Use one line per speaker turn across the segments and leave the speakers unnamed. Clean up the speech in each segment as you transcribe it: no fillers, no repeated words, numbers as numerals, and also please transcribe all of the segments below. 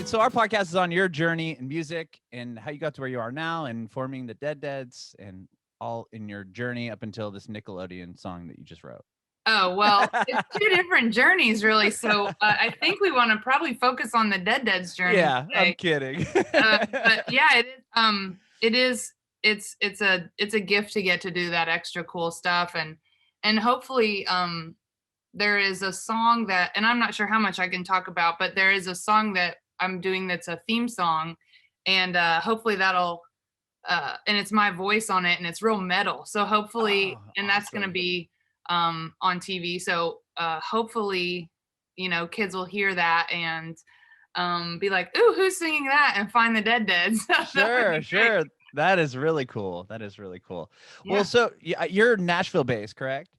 so our podcast is on your journey in music and how you got to where you are now and forming the Dead and all in your journey up until this Nickelodeon song that you just wrote.
Oh, well, it's two different journeys, really. So I think we want to probably focus on the Dead's journey.
Yeah,
today.
I'm kidding.
But yeah, it is. It's a gift to get to do that extra cool stuff, and hopefully there is a song that, and I'm not sure how much I can talk about, but there is a song that I'm doing that's a theme song, and hopefully that'll and it's my voice on it, and it's real metal. So hopefully, and that's going to be on TV. So hopefully, kids will hear that and be like, "Ooh, who's singing that?" and find the Dead. So
Sure. That is really cool.
Yeah.
Well, so you're Nashville-based, correct?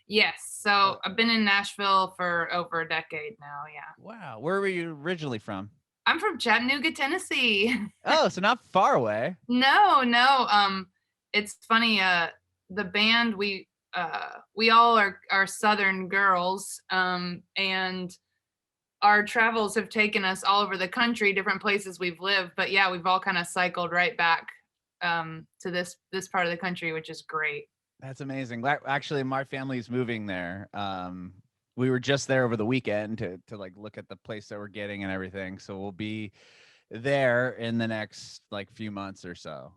Yes. So I've been in Nashville for over a decade now. Yeah.
Wow. Where were you originally from?
I'm from Chattanooga, Tennessee.
Oh, so not far away.
No. It's funny. The band we all are Southern girls, and our travels have taken us all over the country, different places we've lived. But yeah, we've all kind of cycled right back to this part of the country, which is great.
That's amazing. Actually, my family's moving there. We were just there over the weekend to like look at the place that we're getting and everything. So we'll be there in the next like few months or so.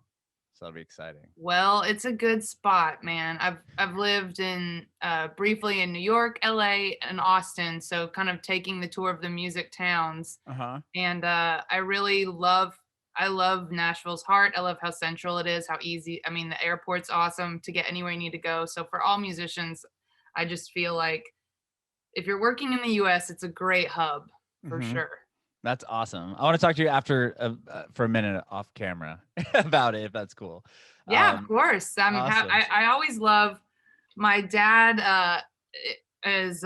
So that'll be exciting.
Well, it's a good spot, man. I've lived in briefly in New York, LA, and Austin, so kind of taking the tour of the music towns. And I love Nashville's heart. I love how central it is, how easy. I mean, the airport's awesome to get anywhere you need to go. So for all musicians, I just feel like if you're working in the US, it's a great hub for sure.
That's awesome. I want to talk to you after for a minute off camera about it, if that's cool.
Yeah, of course.
Awesome.
I always love, my dad is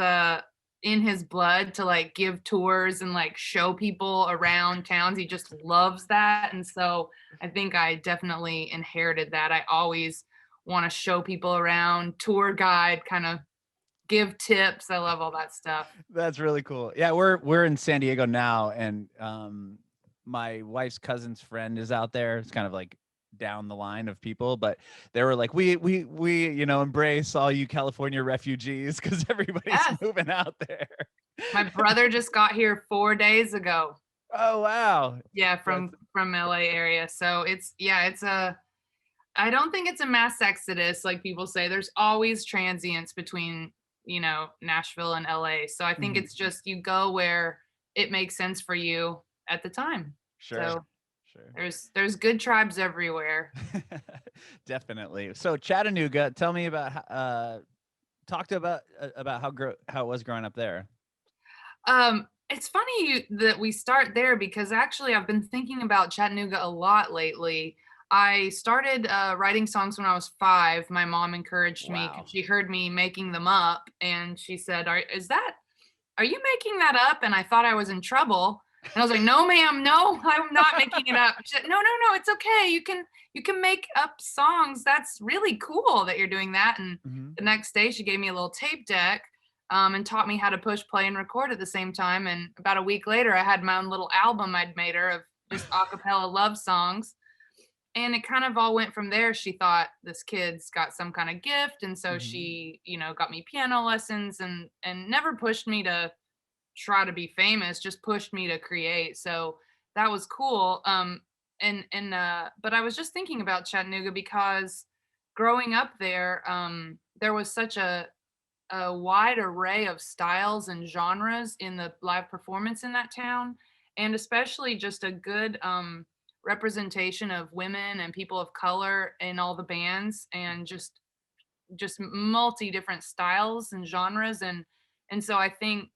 in his blood to like give tours and like show people around towns. He just loves that. And so I think I definitely inherited that. I always want to show people around, tour guide, kind of give tips. I love all that stuff.
That's really cool. Yeah, we're in San Diego now, and my wife's cousin's friend is out there. It's kind of like down the line of people, but they were like, we embrace all you California refugees because everybody's moving out there.
My brother just got here 4 days ago.
Oh wow.
Yeah, from LA area. So I don't think it's a mass exodus like people say. There's always transients between Nashville and LA. So I think it's just you go where it makes sense for you at the time.
Sure.
There's good tribes everywhere.
Definitely. So Chattanooga, tell me about talk about how it was growing up there.
It's funny that we start there because actually I've been thinking about Chattanooga a lot lately. I started writing songs when I was 5. My mom encouraged me because she heard me making them up, and she said, "Are you making that up?" And I thought I was in trouble, and I was like, "No, ma'am, no, I'm not making it up." She said, "No, it's okay. You can make up songs. That's really cool that you're doing that." And the next day, she gave me a little tape deck and taught me how to push play and record at the same time. And about a week later, I had my own little album I'd made her of just a cappella love songs. And it kind of all went from there. She thought this kid's got some kind of gift. And so she, got me piano lessons and never pushed me to try to be famous, just pushed me to create. So that was cool. But I was just thinking about Chattanooga because growing up there, there was such a wide array of styles and genres in the live performance in that town. And especially just a good, representation of women and people of color in all the bands, and just multi different styles and genres. And so I think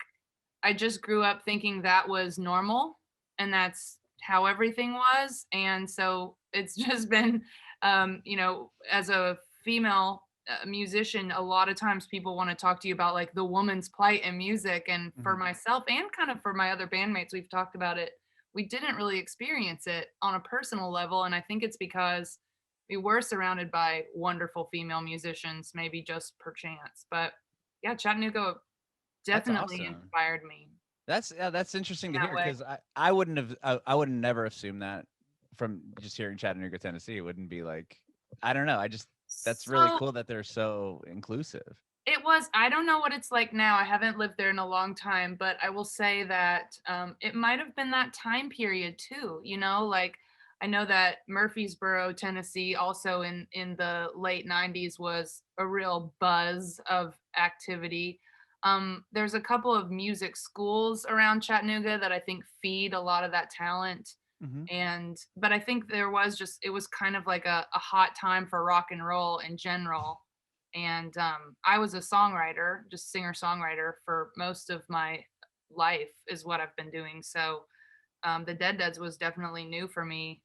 I just grew up thinking that was normal and that's how everything was. And so it's just been as a female musician, a lot of times people want to talk to you about like the woman's plight in music. And for myself and kind of for my other bandmates, we've talked about it, we didn't really experience it on a personal level. And I think it's because we were surrounded by wonderful female musicians, maybe just per chance. But yeah, Chattanooga definitely inspired me.
That's interesting to
that
hear
way.
because I wouldn't have I would never assume that from just hearing Chattanooga, Tennessee. It wouldn't be like I don't know. I just that's really
So
cool that they're so inclusive.
it was, I don't know what it's like now. I haven't lived there in a long time, but I will say that it might have been that time period too. You know, like I know that Murfreesboro, Tennessee, also in the late '90s was a real buzz of activity. There's a couple of music schools around Chattanooga that I think feed a lot of that talent.
Hmm.
And but I think there was just, it was kind of like a hot time for rock and roll in general. And I was a songwriter, just singer songwriter for most of my life is what I've been doing. So the Dead Deads was definitely new for me.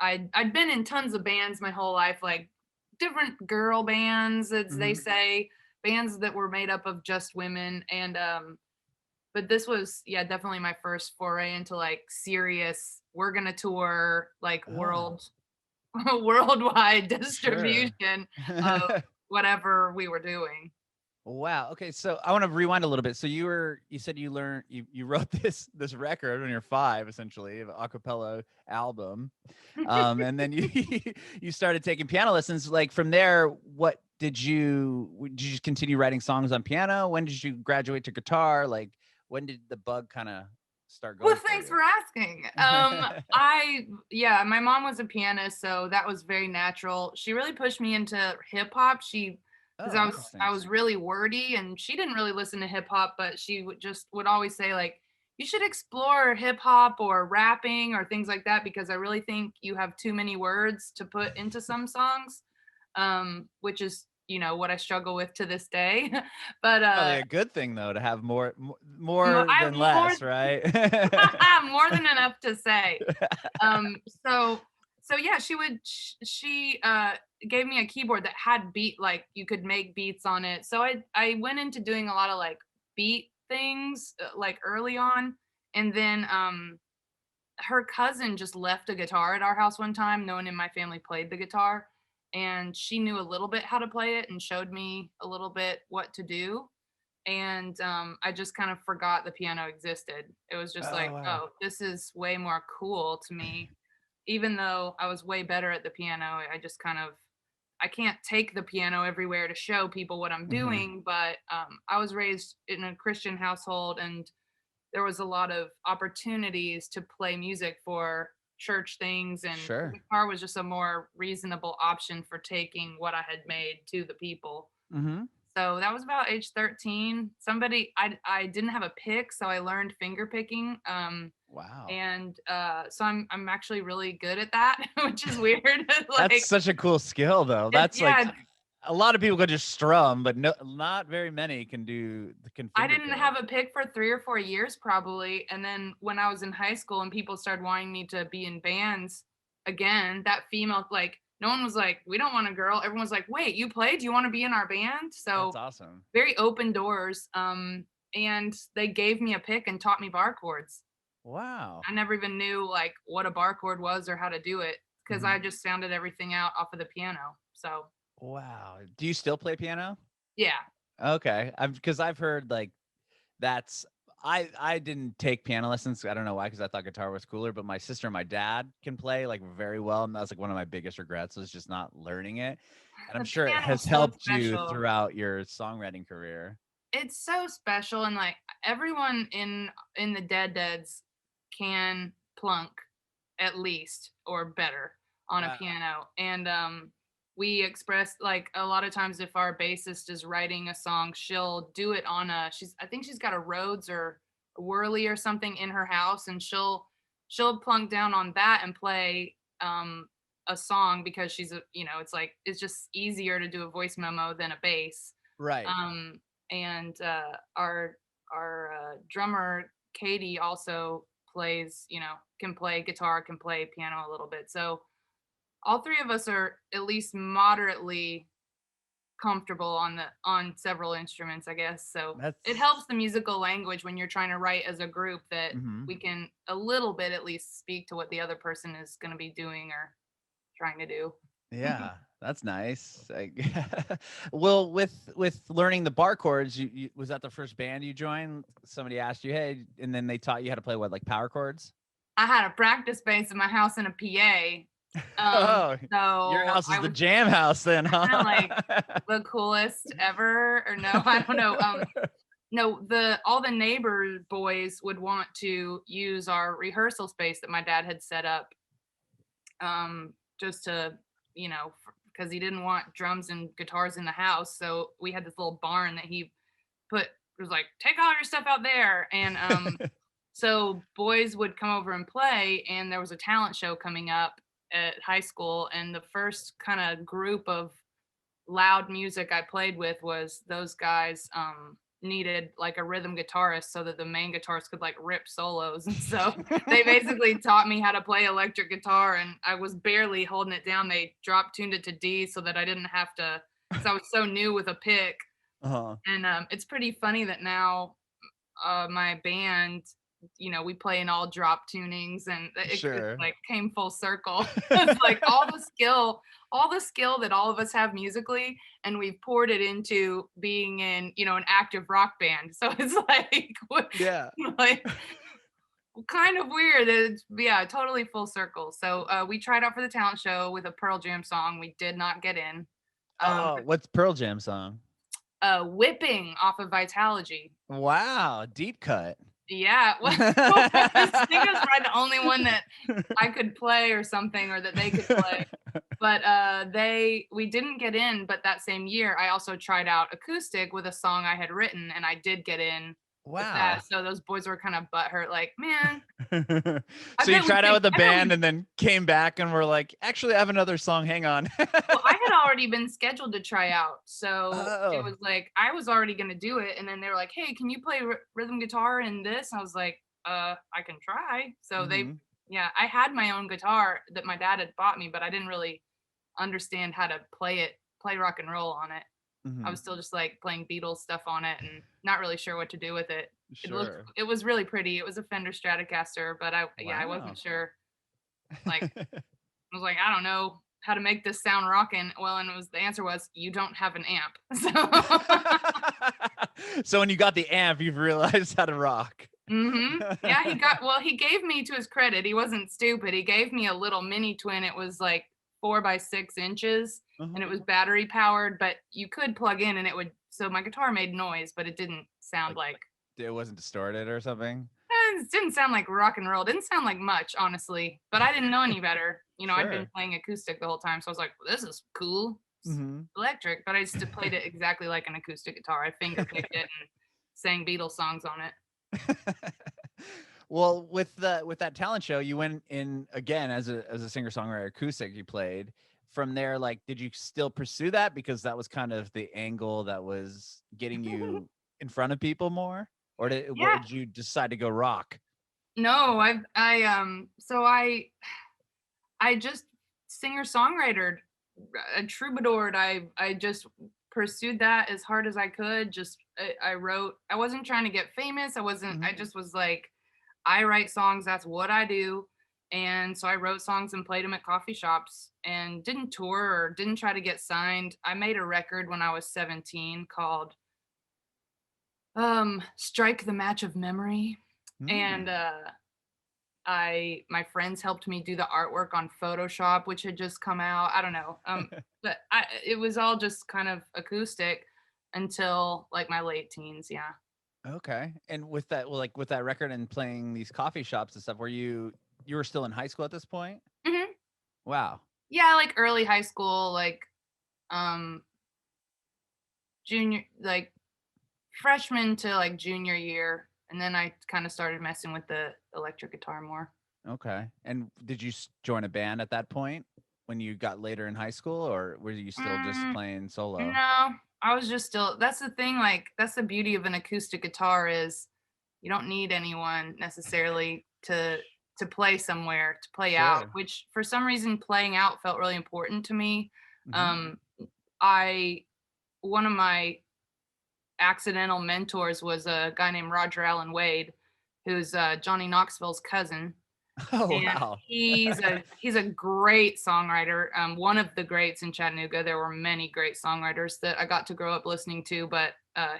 I'd been in tons of bands my whole life, like different girl bands, as they
Hmm.
say, bands that were made up of just women. And but this was, yeah, definitely my first foray into like serious, we're gonna tour like
Oh,
worldwide
sure.
distribution of whatever we were doing.
Wow. Okay, so I want to rewind a little bit. So you said you wrote this record when you're 5, essentially, an a cappella album, and then you you started taking piano lessons. Like from there, what did you just continue writing songs on piano? When did you graduate to guitar? Like when did the bug kind of start
Well,
going for
thanks
you?
for asking. Yeah, my mom was a pianist, so that was very natural. She really pushed me into hip hop. Because
Oh,
I
interesting.
was really wordy, and she didn't really listen to hip hop, but she would always say like, you should explore hip hop or rapping or things like that because I really think you have too many words to put into some songs, which is, what I struggle with to this day. But
Probably a good thing though to have more
I
than
have more
less, right?
more than enough to say. Um, so so yeah, she gave me a keyboard that had beat, like you could make beats on it. So I went into doing a lot of like beat things like early on, and then her cousin just left a guitar at our house one time. No one in my family played the guitar, and she knew a little bit how to play it and showed me a little bit what to do. And I just kind of forgot the piano existed. It was just
Oh
like,
wow.
oh, this is way more cool to me. Even though I was way better at the piano, I just kind of, I can't take the piano everywhere to show people what I'm
Hmm.
doing. But I was raised in a Christian household, and there was a lot of opportunities to play music for church things, and the
Sure.
guitar was just a more reasonable option for taking what I had made to the people.
Hmm.
So that was about age 13. I didn't have a pick, so I learned finger picking.
Wow.
And so I'm actually really good at that, which is weird.
That's
Like
such a cool skill though.
it,
That's like
yeah,
a lot of people can just strum, but no, not very many can
I
finger
didn't
pick.
have a pick for 3 or 4 years probably. And then when I was in high school and people started wanting me to be in bands again, that female, like no one was like, we don't want a girl. Everyone was like, wait, you play? Do you want to be in our band?
That's
So
awesome.
very open doors. And they gave me a pick and taught me bar chords.
Wow.
I never even knew like what a bar chord was or how to do it because
Hmm.
I just sounded everything out off of the piano. So
Wow. Do you still play piano?
yeah.
Okay. I've heard like that's I didn't take piano lessons. I don't know why, because I thought guitar was cooler. But my sister and my dad can play like very well, and that's like one of my biggest regrets was just not learning it. And I'm
The
sure it
piano
has
is so
helped you
special.
throughout your songwriting career.
It's so special, and like everyone in the Dead Deads can plunk at least or better on a
Wow.
piano. And we express like a lot of times if our bassist is writing a song, she'll do it on a, I think she's got a Rhodes or a Whirly or something in her house, and she'll plunk down on that and play a song because it's like it's just easier to do a voice memo than a bass.
Right.
um and our drummer Katie also plays, can play guitar, can play piano a little bit. So all three of us are at least moderately comfortable on several instruments, I guess. So it helps
That's
the musical language when you're trying to write as a group that
mhm.
we can a little bit at least speak to what the other person is going to be doing or trying to do.
Yeah. That's nice. Well, with learning the bar chords, was that the first band you joined? Somebody asked you, hey, and then they taught you how to play what, like power chords?
I had a practice bass in my house and a PA.
Oh, your
So
house is
I
the
was
jam house then, huh?
kind of like the coolest ever, or no, I don't know. No, all the neighbor boys would want to use our rehearsal space that my dad had set up, just to, because he didn't want drums and guitars in the house. So we had this little barn that he put, was like, take all your stuff out there. And so boys would come over and play, and there was a talent show coming up at high school. And the first kind of group of loud music I played with was those guys needed like a rhythm guitarist so that the main guitarist could like rip solos. And so they basically taught me how to play electric guitar, and I was barely holding it down. They drop tuned it to D so that I didn't have to, because I was so new with a pick.
Uh-huh.
And it's pretty funny that now my band, we play in all drop tunings, and it like came full circle. It's like all the skill that all of us have musically, and we've poured it into being in, an active rock band. So it's like,
Yeah.
like kind of weird. It's, yeah, totally full circle. So we tried out for the talent show with a Pearl Jam song. We did not get in.
What's Pearl Jam song?
Whipping off of Vitalogy.
Wow, deep cut.
Yeah, well, I think it was probably the only one that I could play or something, or that they could play. But we didn't get in. But that same year, I also tried out acoustic with a song I had written, and I did get in. With that. So those boys were kind of butthurt, like, man.
So you tried out with the band and then came back and were like, actually, I have another song. Hang on.
Well, I had already been scheduled to try out. So it was like, I was already going to do it. And then they were like, hey, can you play rhythm guitar in this? I was like, I can try. So I had my own guitar that my dad had bought me, but I didn't really understand how to play rock and roll on it. I was still just like playing Beatles stuff on it and not really sure what to do with it. It was really pretty. It was a Fender Stratocaster, but I wasn't sure. Like, I was like, I don't know how to make this sound rockin'. Well, and the answer was, you don't have an amp.
So when you got the amp, you've realized how to rock.
Yeah, he gave me, to his credit, he wasn't stupid. He gave me a little mini twin. It was like 4 by 6 inches, and it was battery powered, but you could plug in and it would, so my guitar made noise, but it didn't sound like
it wasn't distorted or something.
It didn't sound like rock and roll. It didn't sound like much, honestly, but I didn't know any better. I'd been playing acoustic the whole time, so I was like, well, this is cool. Electric, but I just played it exactly like an acoustic guitar. I finger picked it and sang Beatles songs on it.
Well, with that talent show, you went in again as a singer-songwriter acoustic. You played from there. Like, did you still pursue that because that was kind of the angle that was getting you in front of people more, or did you decide to go rock?
No, I just singer-songwriter, a troubadour. I just pursued that as hard as I could. I wrote. I wasn't trying to get famous. I wasn't. I just was like, I write songs. That's what I do. And so I wrote songs and played them at coffee shops and didn't tour or didn't try to get signed. I made a record when I was 17 called Strike the Match of Memory. And my friends helped me do the artwork on Photoshop, which had just come out. I don't know. But it was all just kind of acoustic until like my late teens. Yeah.
Okay. And with that, well, like with that record and playing these coffee shops and stuff, were you were still in high school at this point? Wow.
Yeah, like early high school, like junior, like freshman to like junior year, and then I kind of started messing with the electric guitar more.
Okay. And did you join a band at that point when you got later in high school, or were you still just playing solo?
No, I was just still. That's the thing. Like, that's the beauty of an acoustic guitar is you don't need anyone necessarily to play somewhere, to play out, which for some reason playing out felt really important to me. One of my accidental mentors was a guy named Roger Allen Wade, who's Johnny Knoxville's cousin.
Oh,
And
wow.
he's a great songwriter. One of the greats in Chattanooga. There were many great songwriters that I got to grow up listening to, but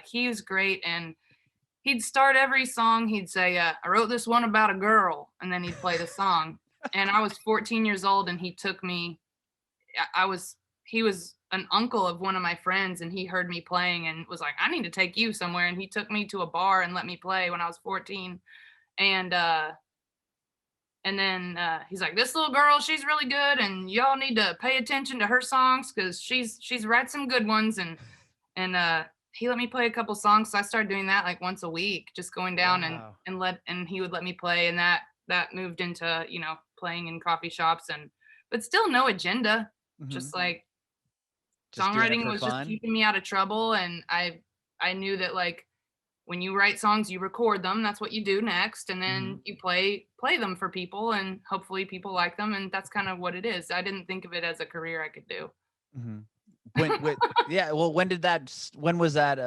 he was great. And he'd start every song. He'd say, "I wrote this one about a girl," and then he'd play the song. And I was 14 years old, and he took me. I was he was an uncle of one of my friends, and he heard me playing and was like, "I need to take you somewhere." And he took me to a bar and let me play when I was 14. And then he's like, "This little girl, she's really good, and y'all need to pay attention to her songs because she's write some good ones." And he let me play a couple songs, so I started doing that like once a week, just going down
Wow.
and he would let me play, and that moved into playing in coffee shops, but still no agenda,
Mhm.
just like
Just doing it
songwriting
for
was just
fun?
keeping me out of trouble. And I knew that, like, when you write songs, you record them. That's what you do next, and then
Mhm.
you play them for people, and hopefully people like them. And that's kind of what it is. I didn't think of it as a career I could do.
Mhm. Yeah, well, when was that,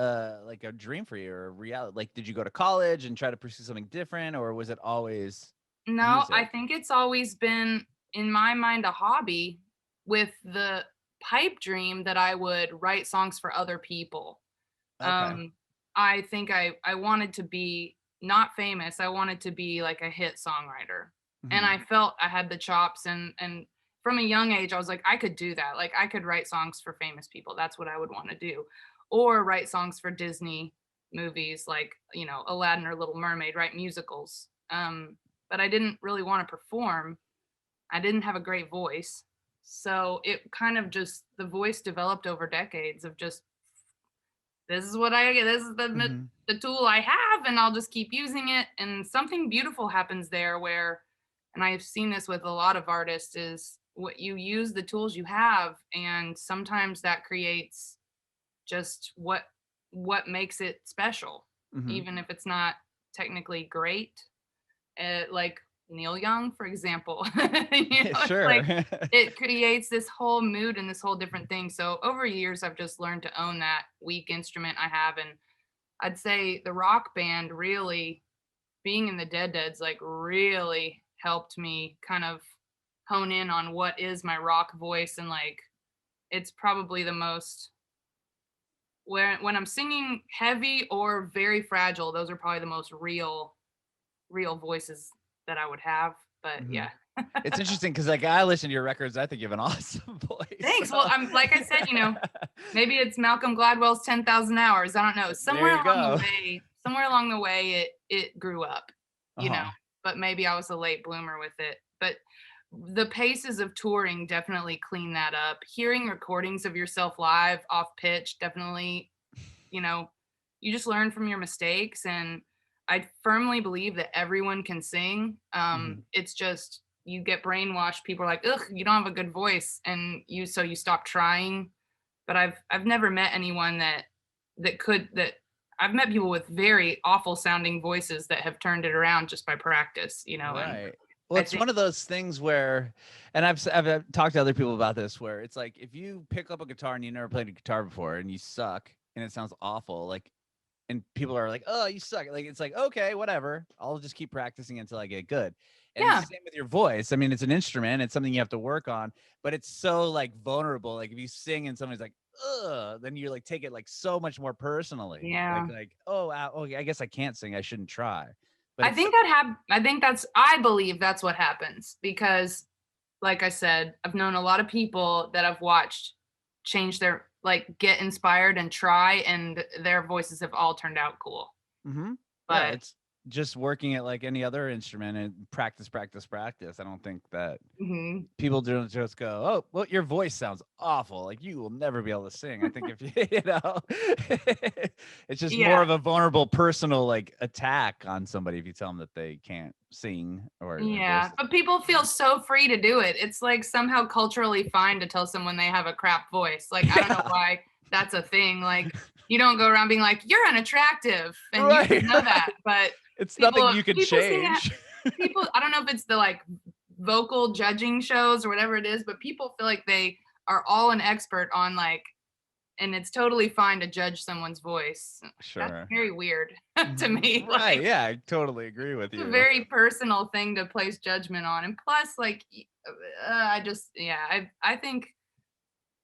like, a dream for you or a reality? Like, did you go to college and try to pursue something different, or was it always
No, I
music?
think it's always been, in my mind, a hobby, with the pipe dream that I would write songs for other people.
Okay.
Um, I think I wanted to be not famous. I wanted to be like a hit songwriter. And I
Mhm.
felt I had the chops, and from a young age I was like, I could do that. Like, I could write songs for famous people. That's what I would want to do. Or write songs for Disney movies, like, Aladdin or Little Mermaid, write musicals. But I didn't really want to perform. I didn't have a great voice. So it kind of just, the voice developed over decades of just, this is what I get. This is
Mhm.
the tool I have, and I'll just keep using it. And something beautiful happens there where, and I've seen this with a lot of artists, is what you use the tools you have, and sometimes that creates just what makes it special,
Mhm.
even if it's not technically great. Like Neil Young, for example.
Yeah,
It's
sure.
like it creates this whole mood and this whole different thing. So over years, I've just learned to own that weak instrument I have. And I'd say the rock band, really being in the Dead like, really helped me kind of hone in on what is my rock voice. And, like, it's probably the most, when I'm singing heavy or very fragile, those are probably the most real voices that I would have. But
Mhm.
yeah.
It's interesting because, like, I listen to your records, I think you have an awesome voice,
Thanks. Well,
so
I'm, like I said, maybe it's Malcolm Gladwell's 10,000 hours. I don't know.
there you go.
Somewhere along the way it grew up, you know.
Uh-huh.
But maybe I was a late bloomer with it. But the paces of touring definitely clean that up. Hearing recordings of yourself live off pitch definitely, you know, you just learn from your mistakes. And I firmly believe that everyone can sing.
Mhm.
It's just you get brainwashed. People are like, "Ugh, you don't have a good voice," and you stop trying. But I've never met anyone that I've met people with very awful sounding voices that have turned it around just by practice. And
Right. Well,
I
it's
think,
one of those things where, and I've talked to other people about this, where it's like if you pick up a guitar and you never played a guitar before and you suck and it sounds awful, like, and people are like, "Oh, you suck." Like, it's like, okay, whatever. I'll just keep practicing until I get good. And it's
yeah,
the same with your voice. I mean, it's an instrument. It's something you have to work on, but it's so, like, vulnerable. Like, if you sing and somebody's like, "Ugh," then you, like, take it, like, so much more personally.
yeah.
Oh, I guess I can't sing. I shouldn't try. But
I
it's,
think I believe that's what happens because, like I said, I've known a lot of people that I've watched change their, like, get inspired and try, and their voices have all turned out cool.
mhm. Yeah,
But
it's just working it like any other instrument and practice, practice, practice. I don't think that
mhm.
people don't just go, "Oh, well, your voice sounds awful. Like, you will never be able to sing." I think if you, it's just more
Yeah,
of a vulnerable personal, like, attack on somebody if you tell them that they can't sing or their voice
yeah,
is
but
bad.
people feel so free to do it. It's, like, somehow culturally fine to tell someone they have a crap voice. Like, I don't know
Yeah.
why that's a thing. Like, you don't go around being like, "You're unattractive," and you should
Right,
know that.
right.
But
It's nothing
people
you can
people seem to ha
change.
people, I don't know if it's the, like, vocal judging shows or whatever it is, but people feel like they are all an expert on, like, and it's totally fine to judge someone's voice. That's
Sure.
very weird to me.
Right.
Like,
Yeah, I totally agree with
it's a
you.
very personal thing to place judgment on. And plus, like, I just, yeah, I think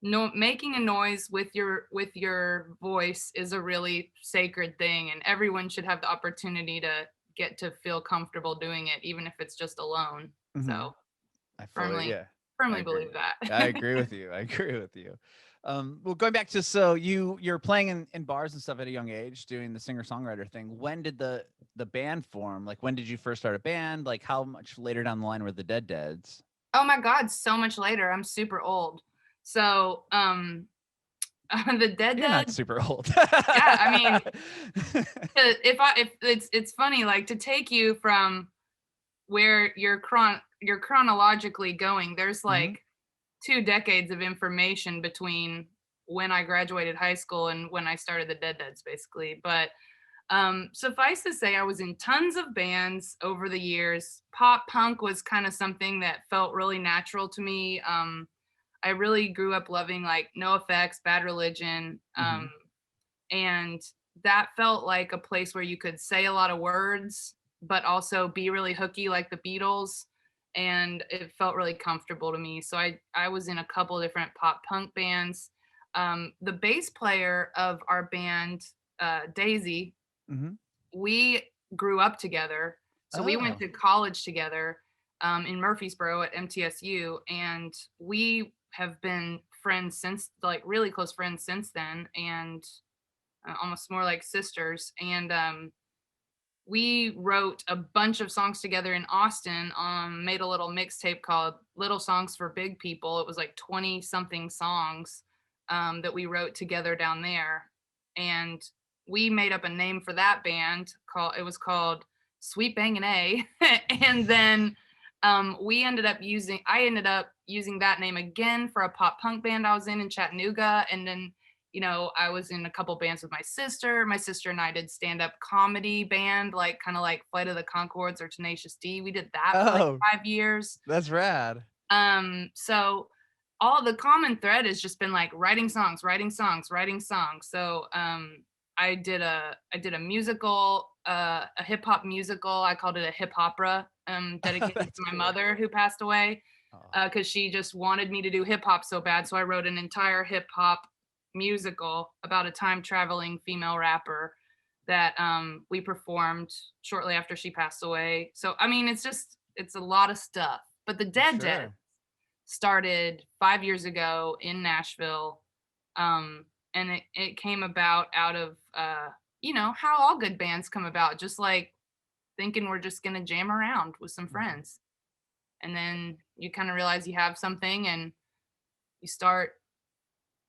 no, making a noise with your voice is a really sacred thing, and everyone should have the opportunity to get to feel comfortable doing it, even if it's just alone.
Hmm.
So
I fully,
firmly,
yeah, I
firmly
agree.
believe that.
I agree with you. I agree with you. Well, going back to, so you're playing in bars and stuff at a young age, doing the singer-songwriter thing. When did the band form? Like, when did you first start a band? Like, how much later down the line were the Dead Deads?
Oh my God, so much later. I'm super old. So, the Dead
You're not
Dead.
super old.
Yeah, I mean, if it's funny, like, to take you from where you're chronologically going, there's
Hmm.
like 2 decades of information between when I graduated high school and when I started the Dead Deads, basically. But suffice to say, I was in tons of bands over the years. Pop punk was kind of something that felt really natural to me. I really grew up loving like NoFX, Bad Religion,
Hmm.
and that felt like a place where you could say a lot of words, but also be really hooky like the Beatles. And it felt really comfortable to me. So I was in a couple different pop punk bands. The bass player of our band, Daisy,
Hmm.
we grew up together. So we went
Oh.
to college together in Murfreesboro at MTSU, and we have been friends since, like really close friends since then, and almost more like sisters. And we wrote a bunch of songs together in Austin. Made a little mixtape called Little Songs for Big People. It was like 20 something songs that we wrote together down there. And we made up a name for that band. It was called Sweet Bangin' A. And then I ended up using that name again for a pop punk band I was in Chattanooga. And then, I was in a couple bands with my sister. My sister and I did stand-up comedy band, like kind of like Flight of the Conchords or Tenacious D. We did that for like
Oh,
5 years.
that's rad.
So all the common thread has just been like writing songs, writing songs, writing songs. So I did a musical, a hip hop musical. I called it a hip opera, dedicated to
That's
my
cool.
mother who passed away,
Oh,
because she just wanted me to do hip hop so bad. So I wrote an entire hip hop musical about a time traveling female rapper that we performed shortly after she passed away. So I mean, it's a lot of stuff. But the
for
Dead Dead
sure.
started 5 years ago in Nashville. And it came about out of, how all good bands come about, just like thinking we're just going to jam around with some
Mhm.
friends. And then you kind of realize you have something and you start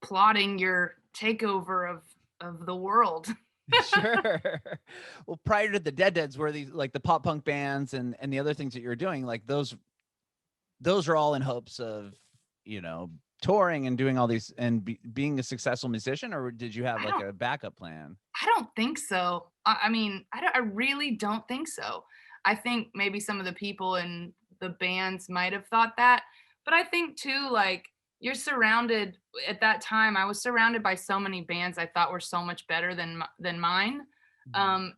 plotting your takeover of the world.
Sure. Well, prior to the Dead Deads, were these like the pop punk bands and the other things that you were doing, like those are all in hopes of, you know, touring and doing all these and being a successful musician, or did you have
I
like
don't
a backup plan?
I don't think so. I mean, I really don't think so. I think maybe some of the people in the bands might have thought that, but I think too, like, you're surrounded at that time. I was surrounded by so many bands I thought were so much better than mine,
Mhm.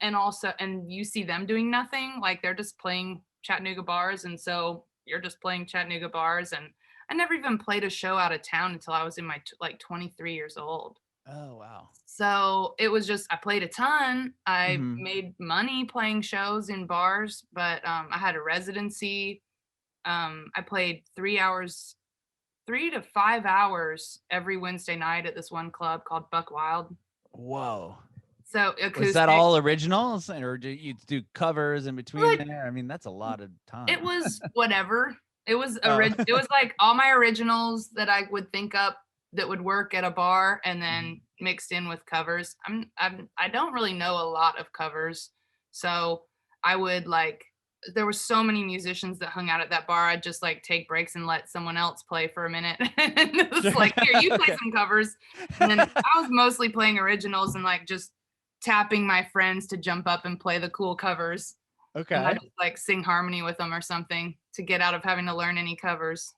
and you see them doing nothing, like they're just playing Chattanooga bars, and so you're just playing Chattanooga bars, and I never even played a show out of town until I was in my like 23 years old.
Oh, wow.
So it was just I played a ton. I
Hmm.
made money playing shows in bars, but I had a residency. I played 3 hours, 3 to 5 hours every Wednesday night at this one club called Buck Wild.
Whoa.
So
Was that
acoustic.
all originals, or do you do covers in between
Like
there? I mean, that's a lot of
it
time.
was whatever.
Oh.
It was like all my originals that I would think up that would work at a bar, and
Mhm.
then mixed in with covers. I don't really know a lot of covers. So I would like there were so many musicians that hung out at that bar. I'd just like take breaks and let someone else play for a minute. And it was
Sure.
like, here, you play
Okay.
some covers. And then I was mostly playing originals and like just tapping my friends to jump up and play the cool covers. and I
Okay.
just like sing harmony with them or something to get out of having to learn any covers.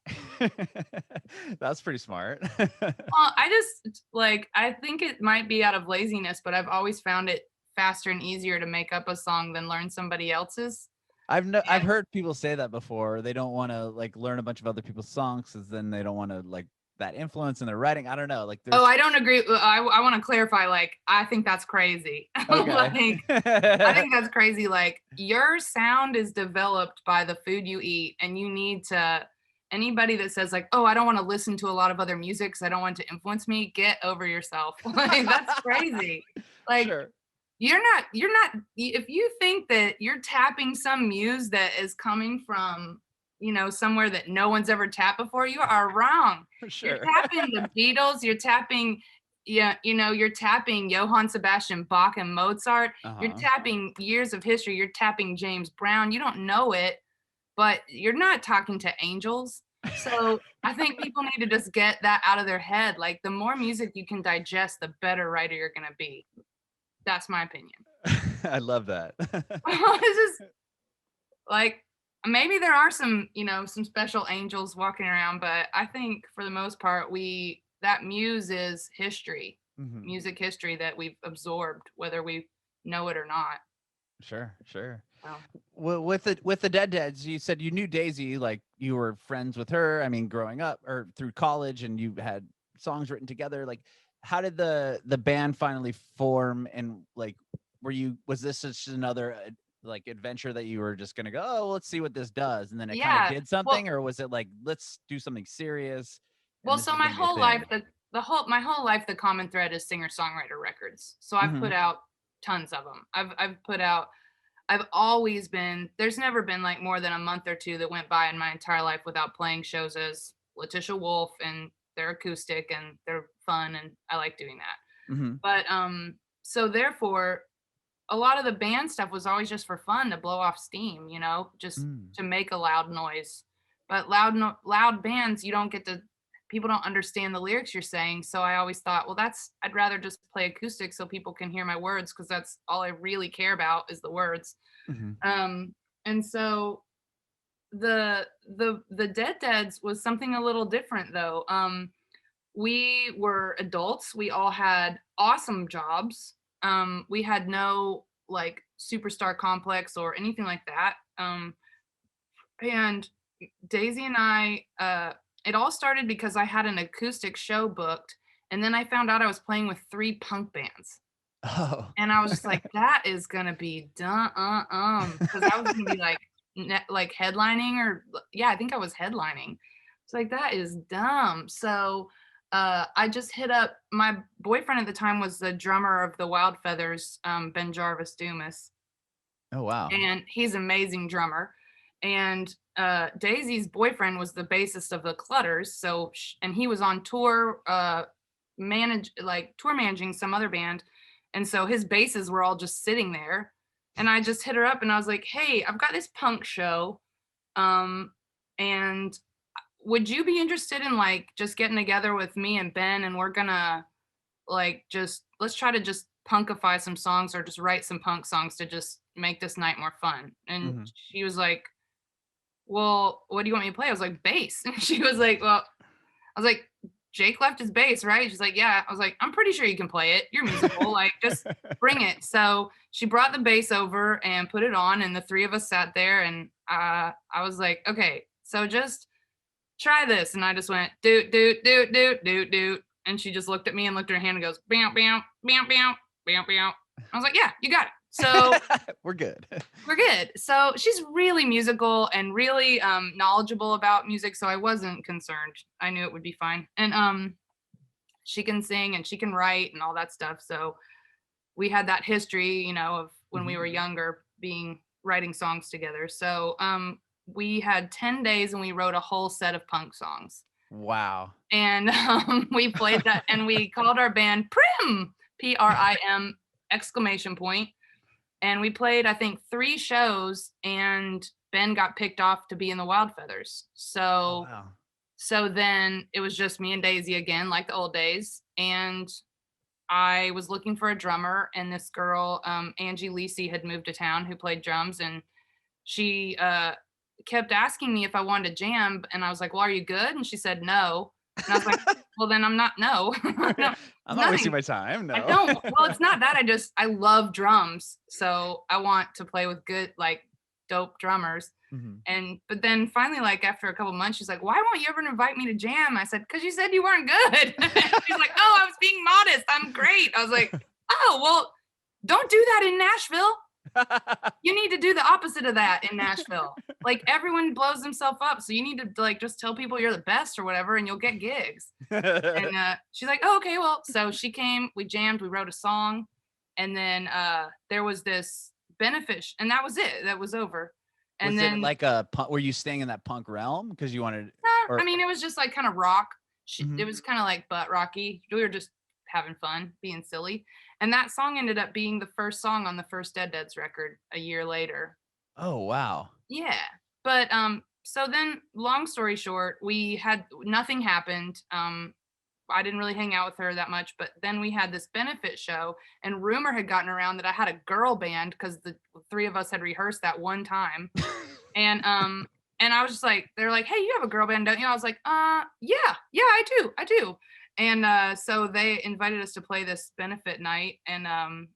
That's pretty smart.
Well, I just like I think it might be out of laziness, but I've always found it faster and easier to make up a song than learn somebody else's.
I've
And
heard people say that before. They don't want to like learn a bunch of other people's songs because then they don't want to like that influence in their writing. I don't know. Like
oh,
there's
I don't agree. I want to clarify. Like, I think that's crazy.
okay.
Like, I think that's crazy. Like, your sound is developed by the food you eat, and you need to. Anybody that says like, "Oh, I don't want to listen to a lot of other music because I don't want it to influence me," get over yourself. Like, that's crazy. Like,
Sure.
you're not. If you think that you're tapping some muse that is coming from, somewhere that no one's ever tapped before, you are wrong. You're
Sure.
tapping the Beatles, you're tapping, yeah, you're tapping Johann Sebastian Bach and Mozart, you're
Uh-huh.
tapping years of history, you're tapping James Brown. You don't know it, but you're not talking to angels. So I think people need to just get that out of their head. Like, the more music you can digest, the better writer you're gonna be. That's my opinion.
I love that.
It's just like, maybe there are some, some special angels walking around, but I think for the most part, that muse is history,
Mhm.
music history that we've absorbed, whether we know it or not.
Sure, sure.
So,
With the Deadheads, you said you knew Daisy, like you were friends with her. I mean, growing up or through college, and you had songs written together. Like, how did the band finally form? And like, was this just another like adventure that you were just gonna go, oh, let's see what this does, and then it kind of
yeah.
did
Well,
something, or was it like, let's do something serious, and
well,
this
so
is
my
gonna be a
whole life,
thing?
my whole life, the common thread is singer-songwriter records. So I've
Hmm.
put out tons of them. I've put out I've always been there's never been like more than a month or two that went by in my entire life without playing shows as Letitia Wolf, and they're acoustic and they're fun and I like doing that.
Hmm.
But so therefore a lot of the band stuff was always just for fun to blow off steam, just
Mm.
to make a loud noise. But loud bands, you don't get to people don't understand the lyrics you're saying. So I always thought, well, I'd rather just play acoustic so people can hear my words because that's all I really care about is the words.
Hmm.
Um, and so the Deadheads was something a little different though. We were adults. We all had awesome jobs. We had no like superstar complex or anything like that. And Daisy and it all started because I had an acoustic show booked, and then I found out I was playing with 3 punk bands.
Oh.
And I was just like, that is gonna be done, because I was gonna be like, like headlining yeah, I think I was headlining. It's like that is dumb. So I just hit up my boyfriend at the time was the drummer of the Wild Feathers, Ben Jarvis Dumas,
Oh wow.
and he's an amazing drummer. And Daisy's boyfriend was the bassist of the Clutters, so and he was on tour, tour managing some other band, and so his basses were all just sitting there. And I just hit her up and I was like, "Hey, I've got this punk show, um, and would you be interested in like just getting together with me and Ben, and we're gonna like just let's try to just punkify some songs or just write some punk songs to just make this night more fun." And
Hmm.
she was like, "Well, what do you want me to play?" I was like, "Bass." And she was like, "Well," I was like, "Jake left his bass, right?" She's like, "Yeah." I was like, "I'm pretty sure you can play it. You're musical. Like, just bring it." So she brought the bass over and put it on, and the three of us sat there, and I was like, "Okay, so just try this." And I just went, doot, doot, doot, doot, doot, doot. And she just looked at me and looked at her hand and goes, bam, bam, bam, bam, bam, bam. I was like, "Yeah, you got it." So
We're good.
we're good. So she's really musical and really knowledgeable about music. So I wasn't concerned. I knew it would be fine. And she can sing and she can write and all that stuff. So we had that history, of when we
Mhm.
were younger being writing songs together. So we had 10 days and we wrote a whole set of punk songs.
Wow.
And we played that and we called our band Prim, Prim exclamation point. And we played, I think, 3 shows, and Ben got picked off to be in the Wild Feathers.
Oh
So
wow.
so then it was just me and Daisy again, like the old days. And I was looking for a drummer, and this girl, Angie Lisi, had moved to town who played drums, and she kept asking me if I wanted to jam, and I was like, "Well, are you good?" And she said, "No." And I was like, "Well, then I'm not no." No,
I'm
it's
not wasting
nothing.
my time.
I
No.
don't. Well, it's not that. I love drums, so I want to play with good, like, dope drummers.
Mhm.
And but then finally, like after a couple months, she's like, "Why won't you ever invite me to jam?" I said, "Because you said you weren't good." She's like, "Oh, I was being modest. I'm great." I was like, "Oh, well, don't do that in Nashville. You need to do the opposite of that in Nashville. Like everyone blows themselves up, so you need to like just tell people you're the best or whatever, and you'll get gigs." And she's like, "Oh, okay, well." So she came, we jammed, we wrote a song, and then there was this benefit, and that was it. That was over. And
Was it
then
like a punk? Were you staying in that punk realm because you wanted,
I
or
mean, it was just like kind of rock. It
Mhm.
was kind of like butt rocky. We were just having fun, being silly. And that song ended up being the first song on the first Dead Dead's record a year later.
Oh, wow.
Yeah. But so then long story short, we had nothing happened. I didn't really hang out with her that much, but then we had this benefit show and rumor had gotten around that I had a girl band because the three of us had rehearsed that one time. And I was just like, they're like, "Hey, you have a girl band, don't you?" I was like, yeah, yeah, I do." And so they invited us to play this benefit night, and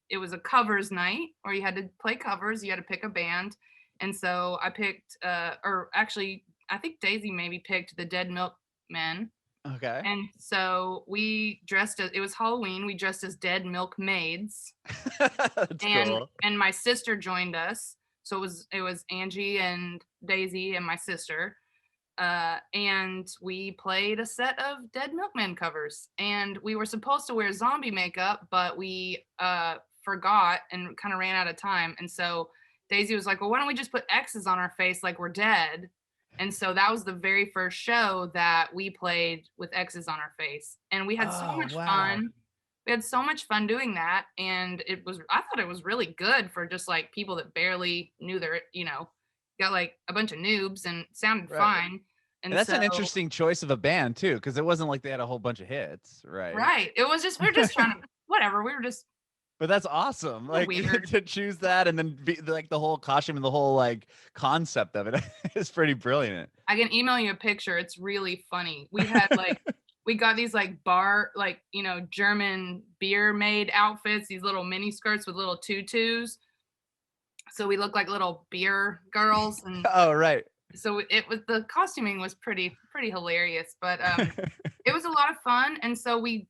it was a covers night where you had to play covers. You had to pick a band, and so I picked, or actually, I think Daisy maybe picked the Dead Milkmen.
Okay.
And so we dressed as it was Halloween. We dressed as dead milkmaids,
That's cool.
and my sister joined us. So it was Angie and Daisy and my sister, and we played a set of Dead Milkman covers. And we were supposed to wear zombie makeup, but we forgot and kind of ran out of time. And so Daisy was like, "Well, why don't we just put X's on our face like we're dead?" And so that was the very first show that we played with X's on our face. And we had so
Oh,
much
wow.
fun. We had so much fun doing that. And I thought it was really good for just like people that barely knew got like a bunch of noobs and it sounded
Right.
fine.
And
And
that's
so,
an interesting choice of a band too, because it wasn't like they had a whole bunch of hits, right?
right. It was just, we are just trying to, whatever. We were just
But that's awesome,
a little
like,
weird.
to choose that and then be like, the whole costume and the whole, like, concept of it is pretty brilliant.
I can email you a picture. It's really funny. We got these like bar, like, German beer made outfits, these little mini skirts with little tutus. So we look like little beer girls. And
Oh, right.
so the costuming was pretty hilarious, but it was a lot of fun. And so we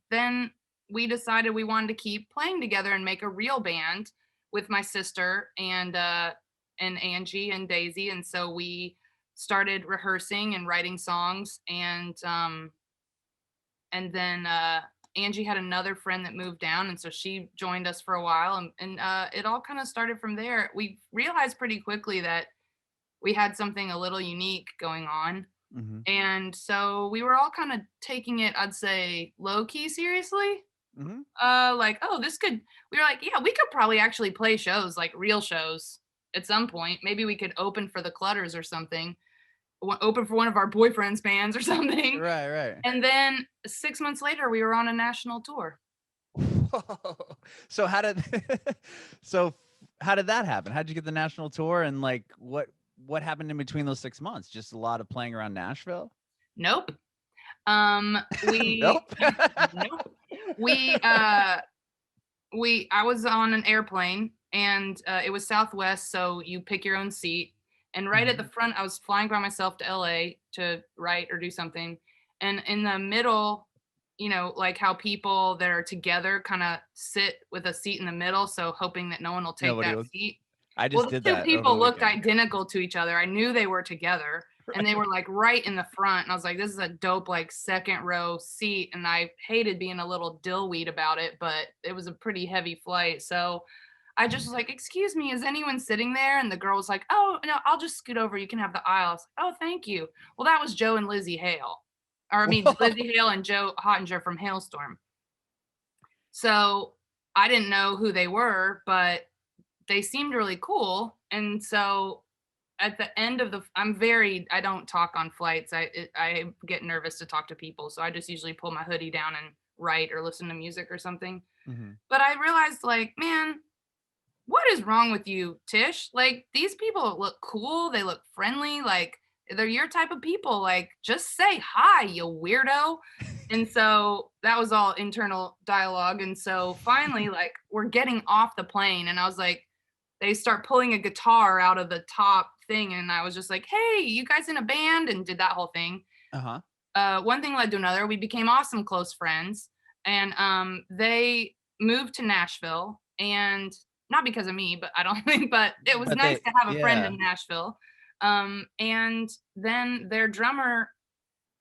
decided we wanted to keep playing together and make a real band with my sister and Angie and Daisy. And so we started rehearsing and writing songs. And then Angie had another friend that moved down, and so she joined us for a while. And it all kind of started from there. We realized pretty quickly that we had something a little unique going on.
Mhm.
And so we were all kind of taking it, I'd say, low key seriously.
Mhm.
Like, oh, we were like, yeah, we could probably actually play shows, like real shows at some point. Maybe we could open for the Clutters or something, open for one of our boyfriends' bands or something.
Right, right.
And then 6 months later, we were on a national tour.
So how did so how did that happen? How'd you get the national tour, and, like, what happened in between those 6 months? Just a lot of playing around Nashville?
Nope. We
Nope.
nope. We I was on an airplane and it was Southwest, so you pick your own seat. And right at the
Mhm.
front, I was flying by myself to LA to write or do something. And in the middle, like how people that are together kind of sit with a seat in the middle, so hoping that no one will take
Nobody
that
will.
seat.
I
Well,
just
the
did
two
that over
people
the
looked
weekend.
identical to each other. I knew they were together, and they
Right.
were like right in the front. And I was like, this is a dope, like second row seat. And I hated being a little dillweed about it, but it was a pretty heavy flight. So I just was like, excuse me, is anyone sitting there? And the girl was like, oh, no, I'll just scoot over. You can have the aisle. I was like, oh, thank you. Well, that was Joe and Lzzy Hale. Or I mean,
Whoa.
Lzzy Hale and Joe Hottinger from Halestorm. So I didn't know who they were, but they seemed really cool. And so at the end of I don't talk on flights. I get nervous to talk to people. So I just usually pull my hoodie down and write or listen to music or something.
Mhm.
But I realized like, man, what is wrong with you, Tish? Like, these people look cool. They look friendly. Like, they're your type of people. Like, just say hi, you weirdo. And so that was all internal dialogue. And so finally, like, we're getting off the plane. And I was like, they start pulling a guitar out of the top thing. And I was just like, hey, you guys in a band? And did that whole thing.
Uh-huh.
One thing led to another. We became awesome close friends. And they moved to Nashville. And not because of me, but I don't think, but it was
But
nice
they
to have a friend
yeah.
in Nashville. And then their drummer,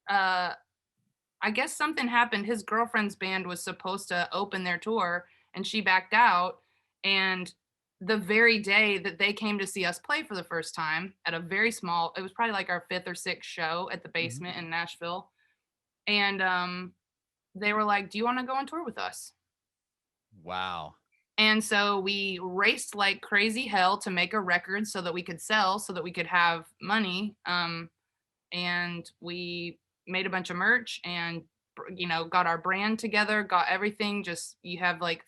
uh, I guess something happened. His girlfriend's band was supposed to open their tour and she backed out. And the very day that they came to see us play for the first time at a very small, it was probably like our fifth or sixth show at the
Mhm.
basement in Nashville. And they were like, do you want to go on tour with us?
Wow.
And so we raced like crazy hell to make a record so that we could sell, so that we could have money. And we made a bunch of merch and, got our brand together, got everything. Just, you have like,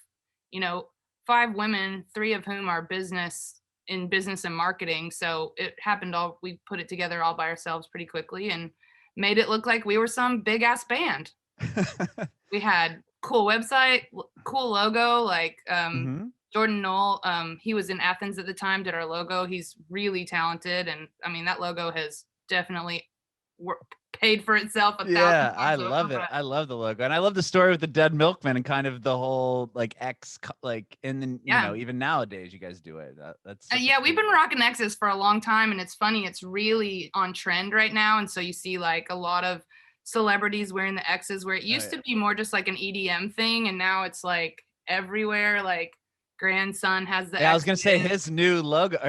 you know, 5 women, 3 of whom are business and marketing. So it happened all, we put it together all by ourselves pretty quickly and made it look like we were some big ass band. We had cool website, cool logo, like
Mhm.
Jordan Knoll, he was in Athens at the time, did our logo. He's really talented. And I mean, that logo has definitely wor- paid for itself a thousand
Yeah, I
times over.
love it.
But
I love the logo, and I love the story with the dead milkman and kind of the whole like like, and then
yeah.
even nowadays you guys do it. That's such a
Yeah, we've been
cool.
rocking X's for a long time, and it's funny. It's really on trend right now, and so you see like a lot of celebrities wearing the X's, where it
Oh
used
yeah.
to be more just like an EDM thing, and now it's like everywhere. Like grandson has the
Yeah, I was gonna say
X's.
his new logo or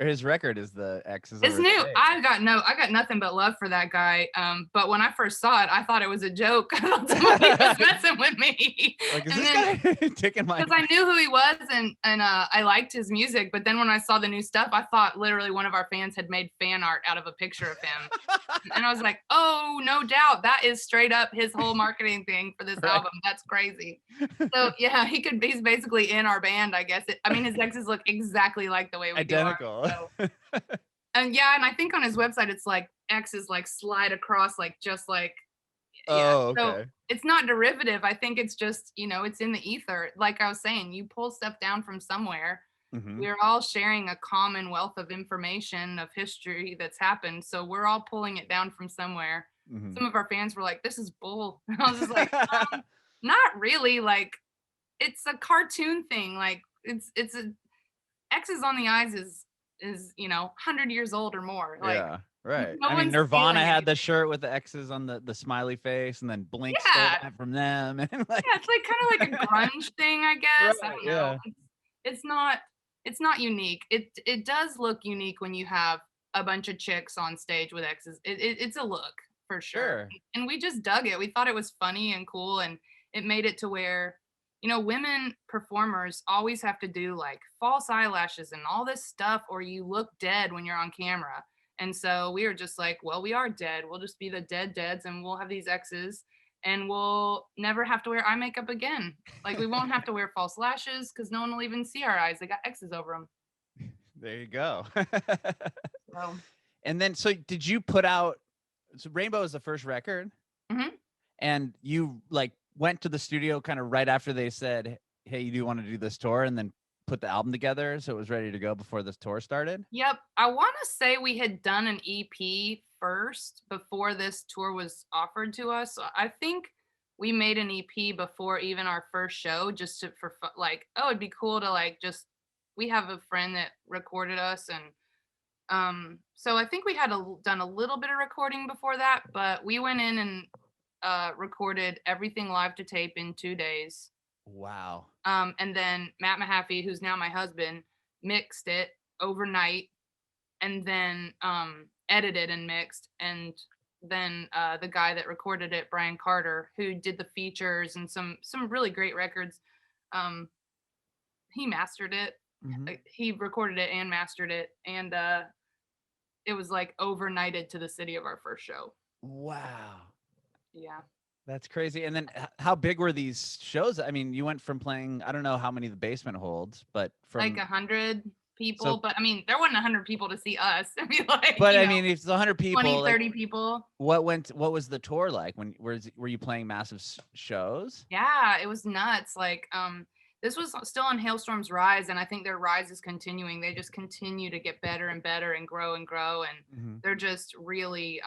his record is the X's
It's
over his
new.
face.
I got nothing but love for that guy. But when I first saw it, I thought it was a joke. I thought somebody was messing with me.
Like, is
And
this
then
guy taking my?
because I knew who he was and I liked his music. But then when I saw the new stuff, I thought literally one of our fans had made fan art out of a picture of him. And I was like, oh, no doubt. That is straight up his whole marketing thing for this
Right.
album. That's crazy. So yeah, he's basically in our band, I guess. I mean, his exes look exactly like the way we do ours.
Identical.
So and yeah, and I think on his website it's like X's like slide across like just like yeah.
Oh,
So
okay.
it's not derivative. I think it's just, it's in the ether. Like I was saying, you pull stuff down from somewhere.
Hmm.
We're all sharing a common wealth of information of history that's happened. So we're all pulling it down from somewhere.
Hmm.
Some of our fans were like, this is bull. And I was just like, not really. Like it's a cartoon thing. Like it's a X's on the eyes is 100 years old or more. Like
Yeah, right.
no
I mean,
one's
Nirvana
stealing
had the
anything.
shirt with the X's on the smiley face, and then Blink stole
Yeah.
that from them, and like,
Yeah, it's like kind of like a grunge thing, I guess. I
right,
don't know.
yeah,
It's not it's not unique. It does look unique when you have a bunch of chicks on stage with X's. It's a look for sure.
sure,
And we just dug it. We thought it was funny and cool and it made it to where women performers always have to do like false eyelashes and all this stuff or you look dead when you're on camera. And so we were just like, well, we are dead. We'll just be the dead deads and we'll have these X's and we'll never have to wear eye makeup again. Like we won't have to wear false lashes because no one will even see our eyes. They got X's over them.
there you go.
So,
And then, so did you put out? So Rainbow is the first record,
mhm.
and you like went to the studio kind of right after they said, "Hey, you do want to do this tour," and then put the album together so it was ready to go before this tour started.
Yep. I want to say we had done an EP first before this tour was offered to us. So I think we made an EP before even our first show, just like, oh, it'd be cool to like just. We have a friend that recorded us, and so I think we had done a little bit of recording before that, but we went in and recorded everything live to tape in 2 days.
Wow.
And then Matt Mahaffey, who's now my husband, mixed it overnight and then edited and mixed. And then the guy that recorded it, Brian Carter, who did the features and some really great records, um, he mastered it.
Hmm.
He recorded it and mastered it, and it was like overnighted to the city of our first show.
Wow.
Yeah.
That's crazy. And then how big were these shows? I mean, you went from playing, I don't know how many the basement holds, but
Like
from
100 people,
so
but I mean, there wasn't 100 people to see us. I mean, like,
but I mean, if it's 100
20,
people, like
30 people.
what was the tour like when were you playing massive shows?
Yeah, it was nuts. Like, this was still on Hailstorm's rise, and I think their rise is continuing. They just continue to get better and better and grow, and
Mhm.
they're just really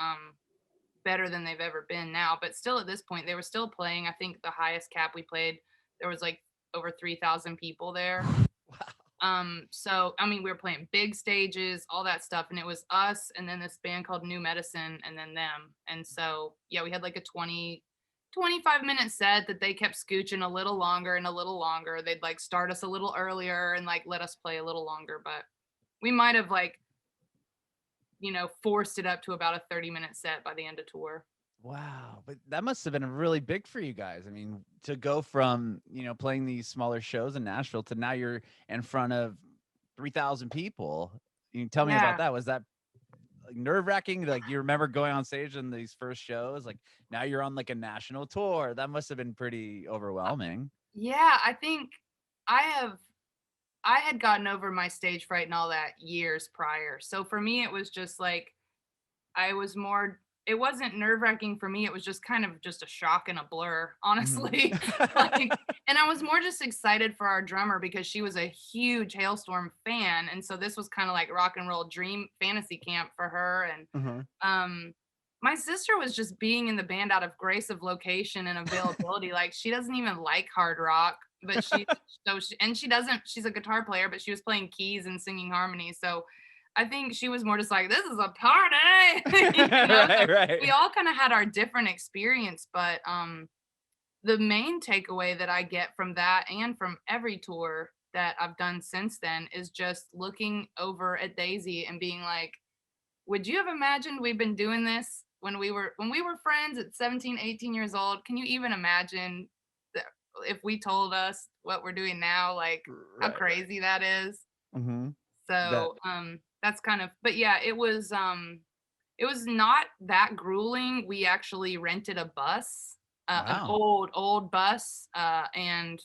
better than they've ever been now. But still, at this point, they were still playing. I think the highest cap we played, there was like over 3,000 people there.
Wow.
So I mean, we were playing big stages, all that stuff, and it was us and then this band called New Medicine and then them. And so yeah, we had like a 25-minute set that they kept scooching a little longer and a little longer. They'd like start us a little earlier and like let us play a little longer, but we might have like, forced it up to about a 30-minute set by the end of tour.
Wow, but that must have been really big for you guys. I mean, to go from, playing these smaller shows in Nashville to now you're in front of 3,000 people. You can tell me about
Yeah.
that. Was that like nerve-wracking? Like you remember going on stage in these first shows? Like now you're on like a national tour. That must have been pretty overwhelming.
Yeah, I think I have I had gotten over my stage fright and all that years prior. So for me, it was just like I was more it wasn't nerve-wracking for me, it was just kind of just a shock and a blur,
Mhm.
honestly. Like, and I was more just excited for our drummer because she was a huge Halestorm fan, and so this was kinda like rock and roll dream fantasy camp for her, and,
Mhm.
um, my sister was just being in the band out of grace of location and availability, like, she doesn't even like hard rock, but she doesn't she's a guitar player, but she was playing keys and singing harmonies, so I think she was more just like, "This is a party,"
Right,
So we
right.
all kinda had our different experience, but, the main takeaway that I get from that and from every tour that I've done since then is just looking over at Daisy and being like, "Would you have imagined we've been doing this when we were friends at 17, 18 years old? Can you even imagine that if we told us what we're doing now, like, how
Right, right.
crazy that is?"
Mhm. That
So, that's kind of but yeah, it was not that grueling. We actually rented a bus, an
wow.
old bus, and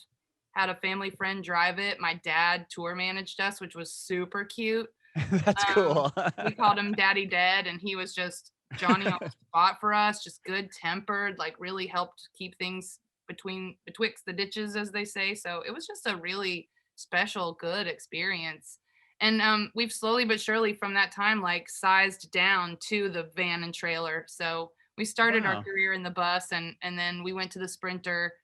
had a family friend drive it. My dad tour managed us, which was super cute.
That's
Um,
cool.
we called him Daddy Dead, and he was just Johnny on the spot for us, just good-tempered, like, really helped keep things betwixt the ditches, as they say, so it was just a really special, good experience, and, we've slowly but surely from that time, like, sized down to the van and trailer, so we started our
Wow.
career in the bus, and then we went to the Sprinter,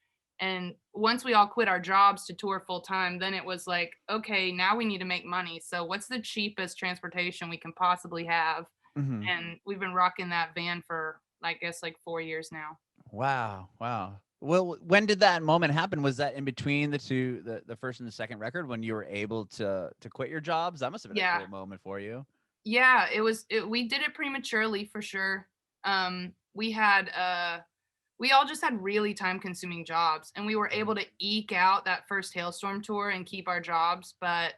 and once we all quit our jobs to tour full time, then it was like, okay, now we need to make money. So what's the cheapest transportation we can possibly have?
Mhm.
And we've been rocking that van for I guess like 4 years now.
Wow, wow. Well, when did that moment happen? Was that in between the first and the second record when you were able to quit your jobs? That must have been a
Yeah.
cool moment for you.
Yeah, we did it prematurely for sure. We all just had really time consuming jobs and we were able to eke out that first Hailstorm tour and keep our jobs, but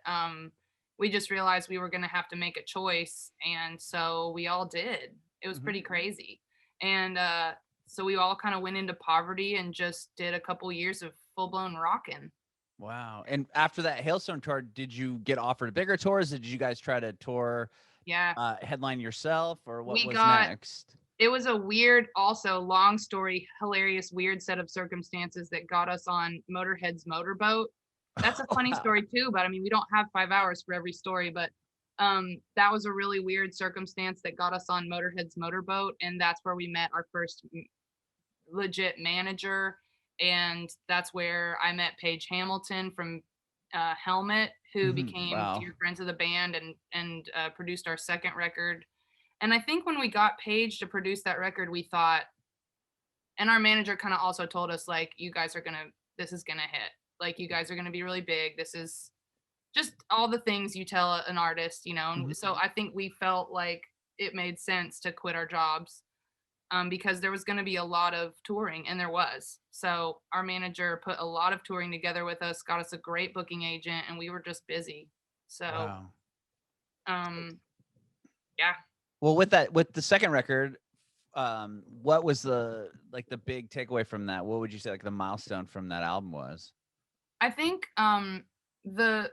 we just realized we were going to have to make a choice and so we all did. It was
Mhm.
pretty crazy. And so we all kind of went into poverty and just did a couple years of full-blown rocking.
Wow. And after that Hailstone tour, did you get offered bigger tours? Did you guys try to tour
Yeah.
headline yourself or what
We
was
got
next?
It was a weird, also long story, hilarious, weird set of circumstances that got us on Motorhead's motorboat. That's a funny
Wow.
story too, but I mean, we don't have 5 hours for every story, but that was a really weird circumstance that got us on Motorhead's motorboat, and that's where we met our first legit manager, and that's where I met Paige Hamilton from Helmet, who
Mhm.
became
Wow.
dear friends of the band and produced our second record. And I think when we got Paige to produce that record, we thought, and our manager kind of also told us, like, you guys are gonna, this is gonna hit. Like, you guys are gonna be really big. This is just all the things you tell an artist,
Mhm.
And so I think we felt like it made sense to quit our jobs because there was going to be a lot of touring, and there was. So our manager put a lot of touring together with us, got us a great booking agent, and we were just busy. So,
Wow.
um, yeah,
Well, with the second record, what was the big takeaway from that? What would you say like the milestone from that album was?
I think the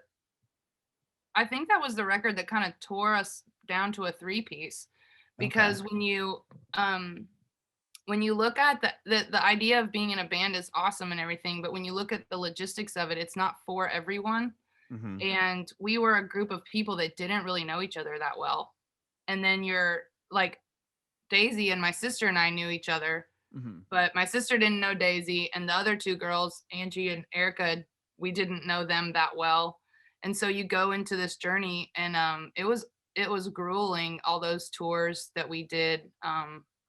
I think that was the record that kind of tore us down to a three-piece,
Okay.
because when you look at the idea of being in a band is awesome and everything, but when you look at the logistics of it, it's not for everyone.
Mm-hmm.
And we were a group of people that didn't really know each other that well. And then you're like, Daisy and my sister and I knew each other,
Mm-hmm.
but my sister didn't know Daisy, and the other two girls, Angie and Erica, we didn't know them that well. And so you go into this journey, and it was grueling, all those tours that we did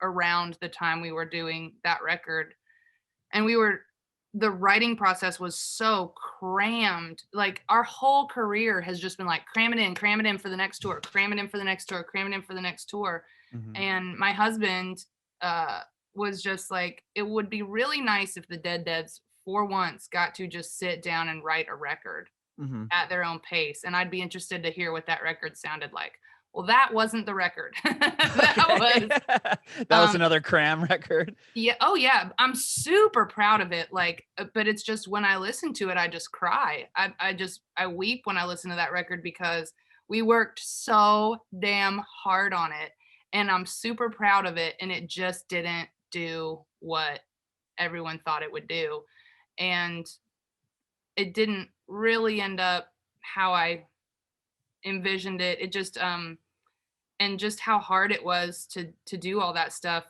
around the time we were doing that record. And the writing process was so crammed. Like our whole career has just been like cram it in for the next tour, cram it in for the next tour, cram it in for the next tour.
Mm-hmm.
And my husband uh, was just like, it would be really nice if the Deads for once got to just sit down and write a record
Mm-hmm.
at their own pace. And I'd be interested to hear what that record sounded like. Well, that wasn't the record. That was
That was another cram record.
yeah. Oh, yeah. I'm super proud of it. Like, but it's just when I listen to it, I just cry. I weep when I listen to that record because we worked so damn hard on it, and I'm super proud of it. And it just didn't do what everyone thought it would do. And it didn't really end up how I envisioned it. It just, and just how hard it was to do all that stuff.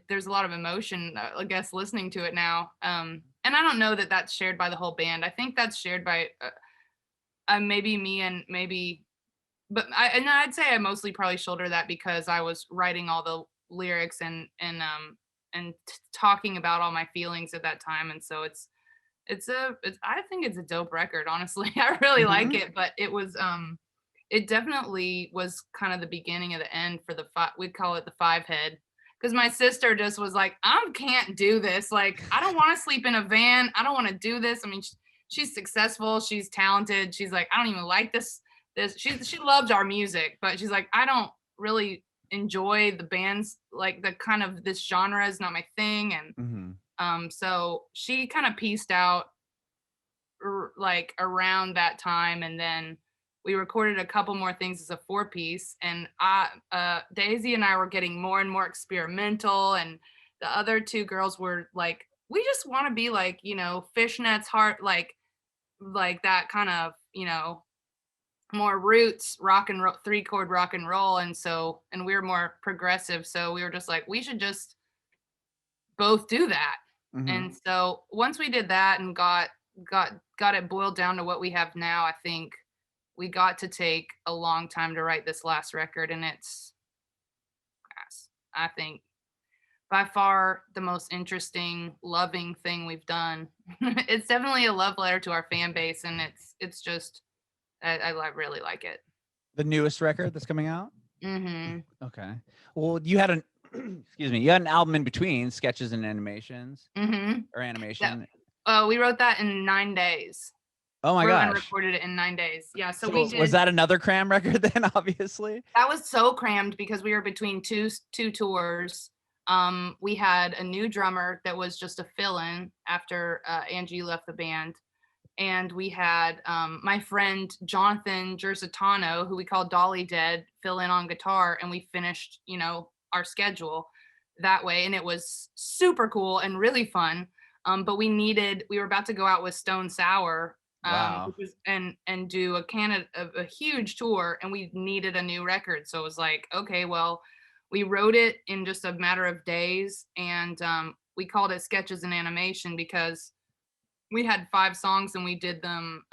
There's a lot of emotion, I guess, listening to it now. And I don't know that that's shared by the whole band. I think that's shared by maybe me and maybe, but I'd say I mostly probably shoulder that because I was writing all the lyrics and talking about all my feelings at that time. And so I think it's a dope record, honestly. I really like
Mm-hmm.
it, but it definitely was kind of the beginning of the end for we'd call it the five head. Because my sister just was like, I can't do this. Like, I don't want to sleep in a van. I don't want to do this. I mean, she's successful. She's talented. She's like, I don't even like this. She loves our music, but she's like, I don't really enjoy the bands. Like the kind of this genre is not my thing. And
Mm-hmm.
so she kind of pieced out like around that time, and then we recorded a couple more things as a four-piece, and Daisy and I were getting more and more experimental, and the other two girls were like, we just want to be like, fishnets, heart, like that kind of, more roots rock and roll, three-chord rock and roll. And we were more progressive, so we were just like, we should just both do that.
Mm-hmm.
And so once we did that and got it boiled down to what we have now, I think we got to take a long time to write this last record, and it's, I think, by far the most interesting, loving thing we've done. It's definitely a love letter to our fan base, and it's just, I really like it.
The newest record that's coming out.
Mm-hmm.
Okay. Well, you had an excuse me. You had an album in between, sketches and animations,
Mm-hmm.
or animation.
We wrote that in 9 days.
Oh my
Wrote and
gosh.
recorded it in 9 days. Yeah, so we
So
did.
was that another cram record then? Obviously.
That was so crammed because we were between two tours. We had a new drummer that was just a fill-in after Angie left the band, and we had my friend Jonathan Gersitano, who we called Dolly Dead, fill in on guitar, and we finished, our schedule that way, and it was super cool and really fun. But we were about to go out with Stone Sour,
Wow.
which was and do a huge tour, and we needed a new record. So it was like, okay, well, we wrote it in just a matter of days, and we called it Sketches and Animation because we had 5 songs and we did them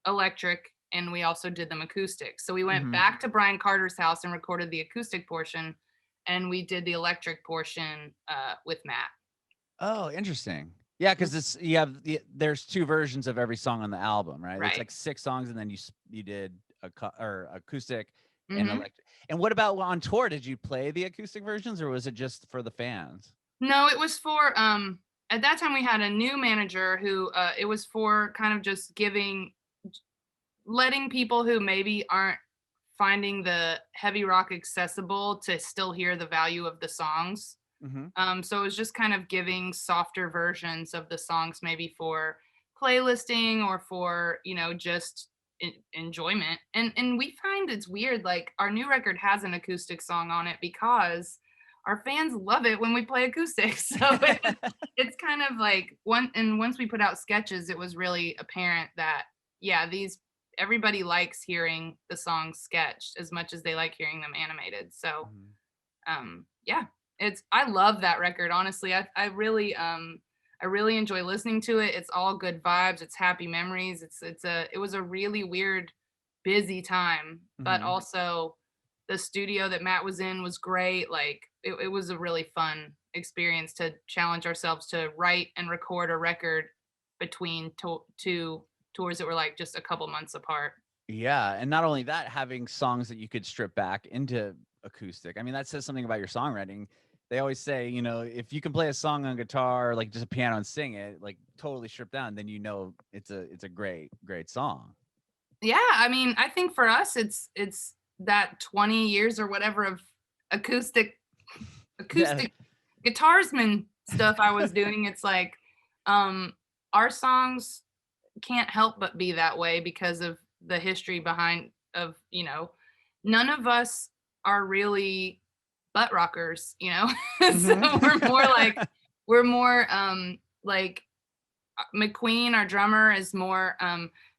electric, and we also did them acoustic. So we went
Mm-hmm.
back to Brian Carter's house and recorded the acoustic portion, and we did the electric portion with Matt.
Oh, interesting. Yeah, because there's 2 versions of every song on the album, right? It's
Right.
like 6 songs, and then you did or acoustic and
Mm-hmm.
electric. And what about on tour? Did you play the acoustic versions, or was it just for the fans?
No, it was for at that time we had a new manager who it was for kind of just letting people who maybe aren't finding the heavy rock accessible to still hear the value of the songs.
Hmm.
So it was just kind of giving softer versions of the songs, maybe for playlisting or for, just enjoyment. And we find it's weird. Like our new record has an acoustic song on it because our fans love it when we play acoustic. So it's kind of like once we put out sketches, it was really apparent that yeah, these everybody likes hearing the songs sketched as much as they like hearing them animated. So yeah, I love that record, honestly. I really enjoy listening to it. It's all good vibes, it's happy memories. It was a really weird busy time, but
Hmm.
also the studio that Matt was in was great. Like it was a really fun experience to challenge ourselves to write and record a record between two tours that were like just a couple months apart.
Yeah, and not only that, having songs that you could strip back into acoustic. I mean, that says something about your songwriting. They always say, if you can play a song on guitar, like just a piano and sing it, like totally stripped down, then it's a great song.
Yeah, I mean, I think for us it's that 20 years or whatever of acoustic
Yeah.
acoustic guitarsman stuff I was doing. It's like um our songs can't help but be that way because of the history behind of, none of us are really butt rockers, so
Hmm.
we're more like McQueen, our drummer, is more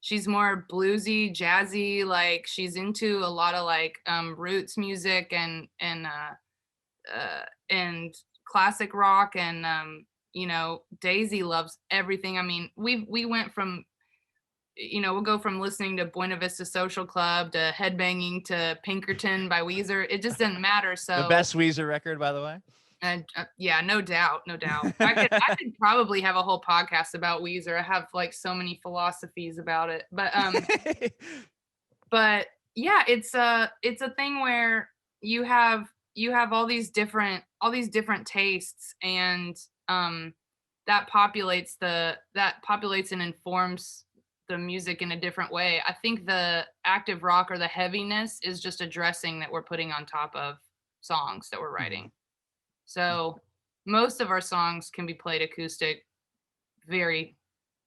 she's more bluesy, jazzy, like she's into a lot of like roots music and classic rock and Daisy loves everything. I mean, we went from we'll go from listening to Buena Vista Social Club to headbanging to Pinkerton by Weezer. It just didn't matter.
The
So
best Weezer record, by the way.
and yeah, no doubt, no doubt. I could probably have a whole podcast about Weezer. I have like so many philosophies about it. But yeah, it's a thing where you have all these different tastes and that populates and informs the music in a different way. I think the active rock or the heaviness is just a dressing that we're putting on top of songs that we're
Mhm.
writing. So most of our songs can be played acoustic. Very,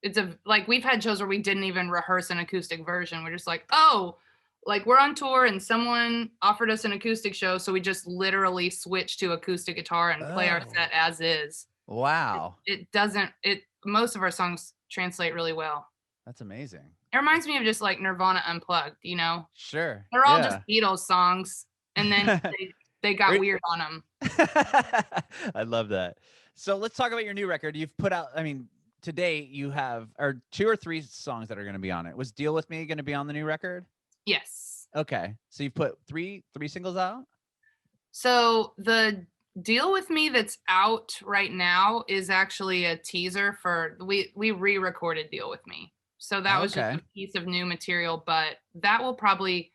it's a like we've had shows where we didn't even rehearse an acoustic version. We're just like, oh, like we're on tour and someone offered us an acoustic show, so we just literally switch to acoustic guitar and play our
Oh,
set as is.
wow.
It doesn't. It most of our songs translate really well.
That's amazing.
It reminds me of just like Nirvana Unplugged.
Sure.
They're all just
Yeah.
Beatles songs, and then they got
Wait.
weird on them.
I love that. So let's talk about your new record. You've put out, I mean, to date you have or two or three songs that are going to be on it. Was Deal With Me going to be on the new record?
Yes.
Okay. So you've put three singles out?
So the Deal With Me that's out right now is actually a teaser for we re-recorded Deal With Me. So that was just
Okay.
a piece of new material, but that will probably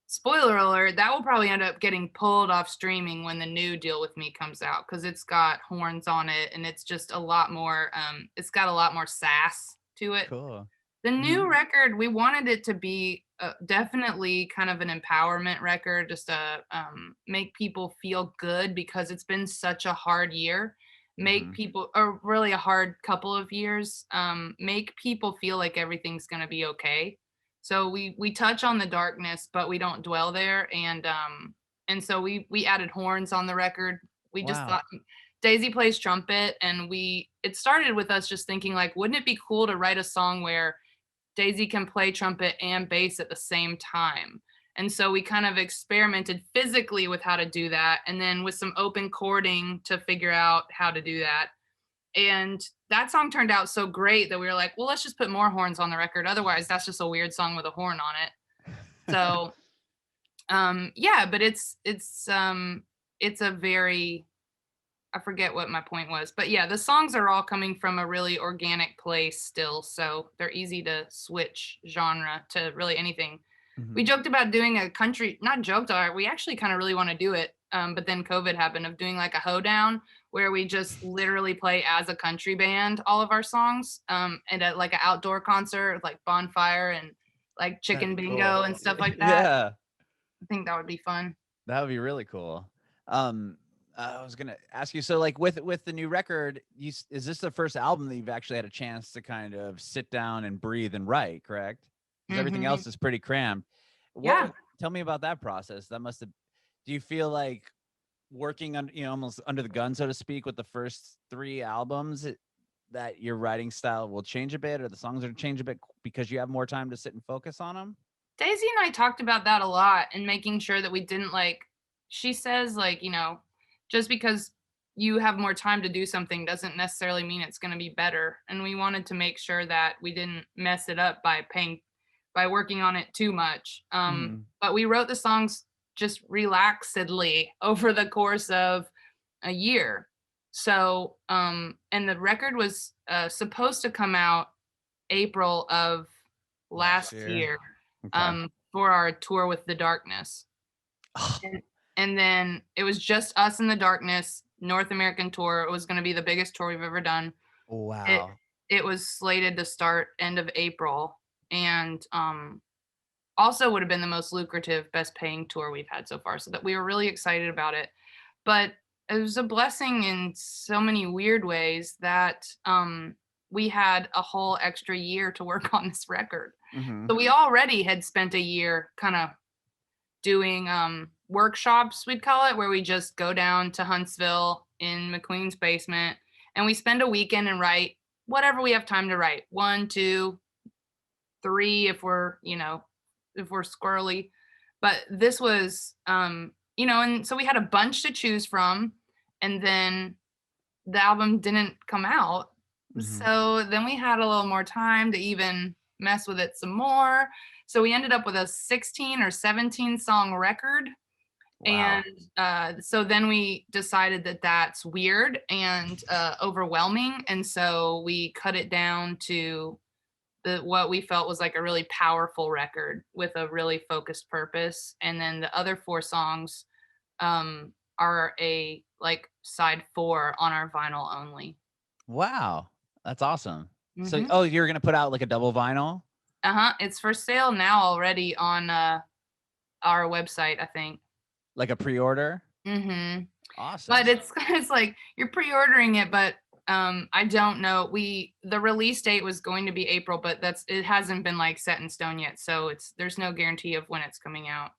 spoiler alert, that will probably end up getting pulled off streaming when the new Deal With Me comes out because it's got horns on it and it's just a lot more it's got a lot more sass to it.
Cool.
The
Mhm.
new record, we wanted it to be definitely kind of an empowerment record, just to make people feel good because it's been such a hard year. Make
Mhm.
people, or really a hard couple of years, make people feel like everything's going to be okay. So we touch on the darkness, but we don't dwell there. And so we added horns on the record. We just
Wow.
thought Daisy plays trumpet, and it started with us just thinking like, wouldn't it be cool to write a song where Daisy can play trumpet and bass at the same time. And so we kind of experimented physically with how to do that, and then with some open chording to figure out how to do that. And that song turned out so great that we were like, well, let's just put more horns on the record. Otherwise, that's just a weird song with a horn on it. So yeah, but it's a very, I forget what my point was, but yeah, the songs are all coming from a really organic place still, so they're easy to switch genre to really anything. We
Mhm.
joked about doing a country, not joked, we actually kind of really want to do it, but then COVID happened, of doing like a hoedown where we just literally play as a country band all of our songs, and at like an outdoor concert, like bonfire and like
That'd
chicken
be
bingo
cool.
and stuff like that.
Yeah.
I think that would be fun.
That would be really cool. Um, I was gonna ask you, so like with the new record, is this the first album that you've actually had a chance to kind of sit down and breathe and write, correct? Because everything
Hmm.
else is pretty crammed.
Yeah.
Tell me about that process. That must have. Do you feel like working on, almost under the gun, so to speak, with the first three albums, that your writing style will change a bit, or the songs will change a bit because you have more time to sit and focus on them?
Daisy and I talked about that a lot and making sure that we didn't like, she says, like, just because you have more time to do something doesn't necessarily mean it's going to be better. And we wanted to make sure that we didn't mess it up by working on it too much.
Hmm.
But we wrote the songs just relaxedly over the course of a year. So, and the record was supposed to come out April of
Last
last
year.
year,
Okay.
for our tour with The Darkness. And and then it was just us in The Darkness, North American tour. It was gonna be the biggest tour we've ever done. It
Wow.
it was slated to start end of April and, also would have been the most lucrative, best paying tour we've had so far, so that we were really excited about it. But it was a blessing in so many weird ways that, we had a whole extra year to work on this record.
Hmm.
So we already had spent a year kinda doing, workshops, we'd call it, where we just go down to Huntsville in McQueen's basement, and we spend a weekend and write whatever we have time to write. 1, 2, 3 if we're squirrely. But this was, and so we had a bunch to choose from, and then the album didn't come out.
Hmm.
So then we had a little more time to even mess with it some more. So we ended up with a 16 or 17 song record. And
Wow.
so then we decided that that's weird and overwhelming. And so we cut it down to what we felt was like a really powerful record with a really focused purpose. And then the other four songs are a like side four on our vinyl only.
Wow. That's awesome. So,
Hmm.
oh, you're gonna put out like a double vinyl,
Uh-huh. It's for sale now already on our website, I think.
like a pre-order?
Hmm. But
Awesome.
it's like you're pre-ordering it, but I don't know. The release date was going to be April, but it hasn't been like set in stone yet. So there's no guarantee of when it's coming out.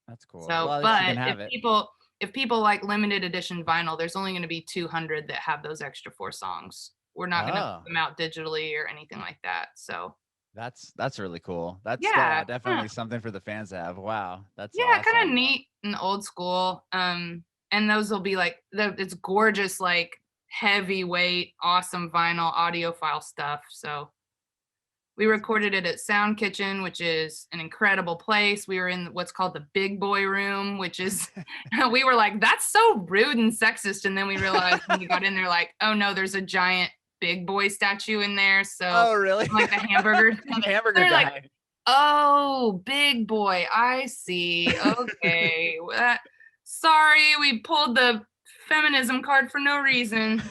That's cool. Well,
So,
at least you can
but if
have it.
people like limited edition vinyl, there's only going to be 200 that have those extra four songs. We're not going to put
Oh,
them out digitally or anything like that. So,
that's really cool. That's
yeah,
definitely something for the fans to have. Wow, that's
yeah, kind of
awesome.
neat and old school. And those will be like it's gorgeous, like heavyweight, awesome vinyl audiophile stuff. So we recorded it at Sound Kitchen, which is an incredible place. We were in what's called the big boy room, which is we were like, that's so rude and sexist. And then we realized when we got in there, like, oh no, there's a giant big boy statue in there. So
Oh, really?
like the hamburger
Oh,
thing.
the hamburger
They're like,
guy.
oh, big boy. I see. Okay. Sorry, we pulled the feminism card for no reason.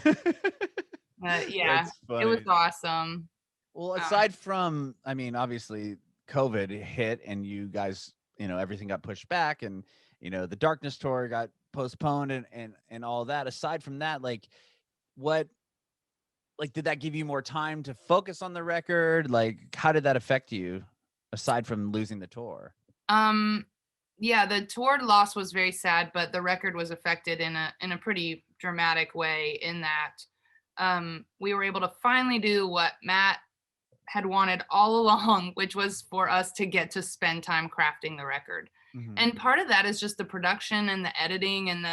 Yeah,
That's
it was
funny.
awesome.
Well,
Um,
aside from, I mean, obviously COVID hit and you guys, everything got pushed back, and the Darkness tour got postponed, and all that. Aside from that, like what like did that give you more time to focus on the record? Like how did that affect you aside from losing the tour?
um, yeah, the tour loss was very sad, but the record was affected in a pretty dramatic way in that we were able to finally do what Matt had wanted all along, which was for us to get to spend time crafting the record.
Hmm.
And part of that is just the production and the editing and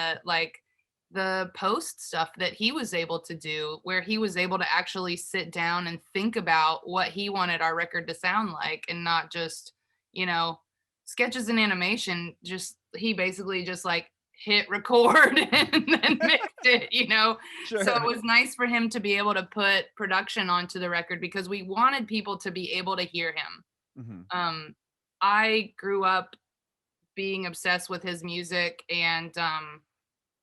the post stuff that he was able to do, where he was able to actually sit down and think about what he wanted our record to sound like and not just, you know, sketches and animation. Just he basically just like hit record and then mixed it. So it
Sure.
was nice for him to be able to put production onto the record because we wanted people to be able to hear him.
Hmm.
Um, I grew up being obsessed with his music, and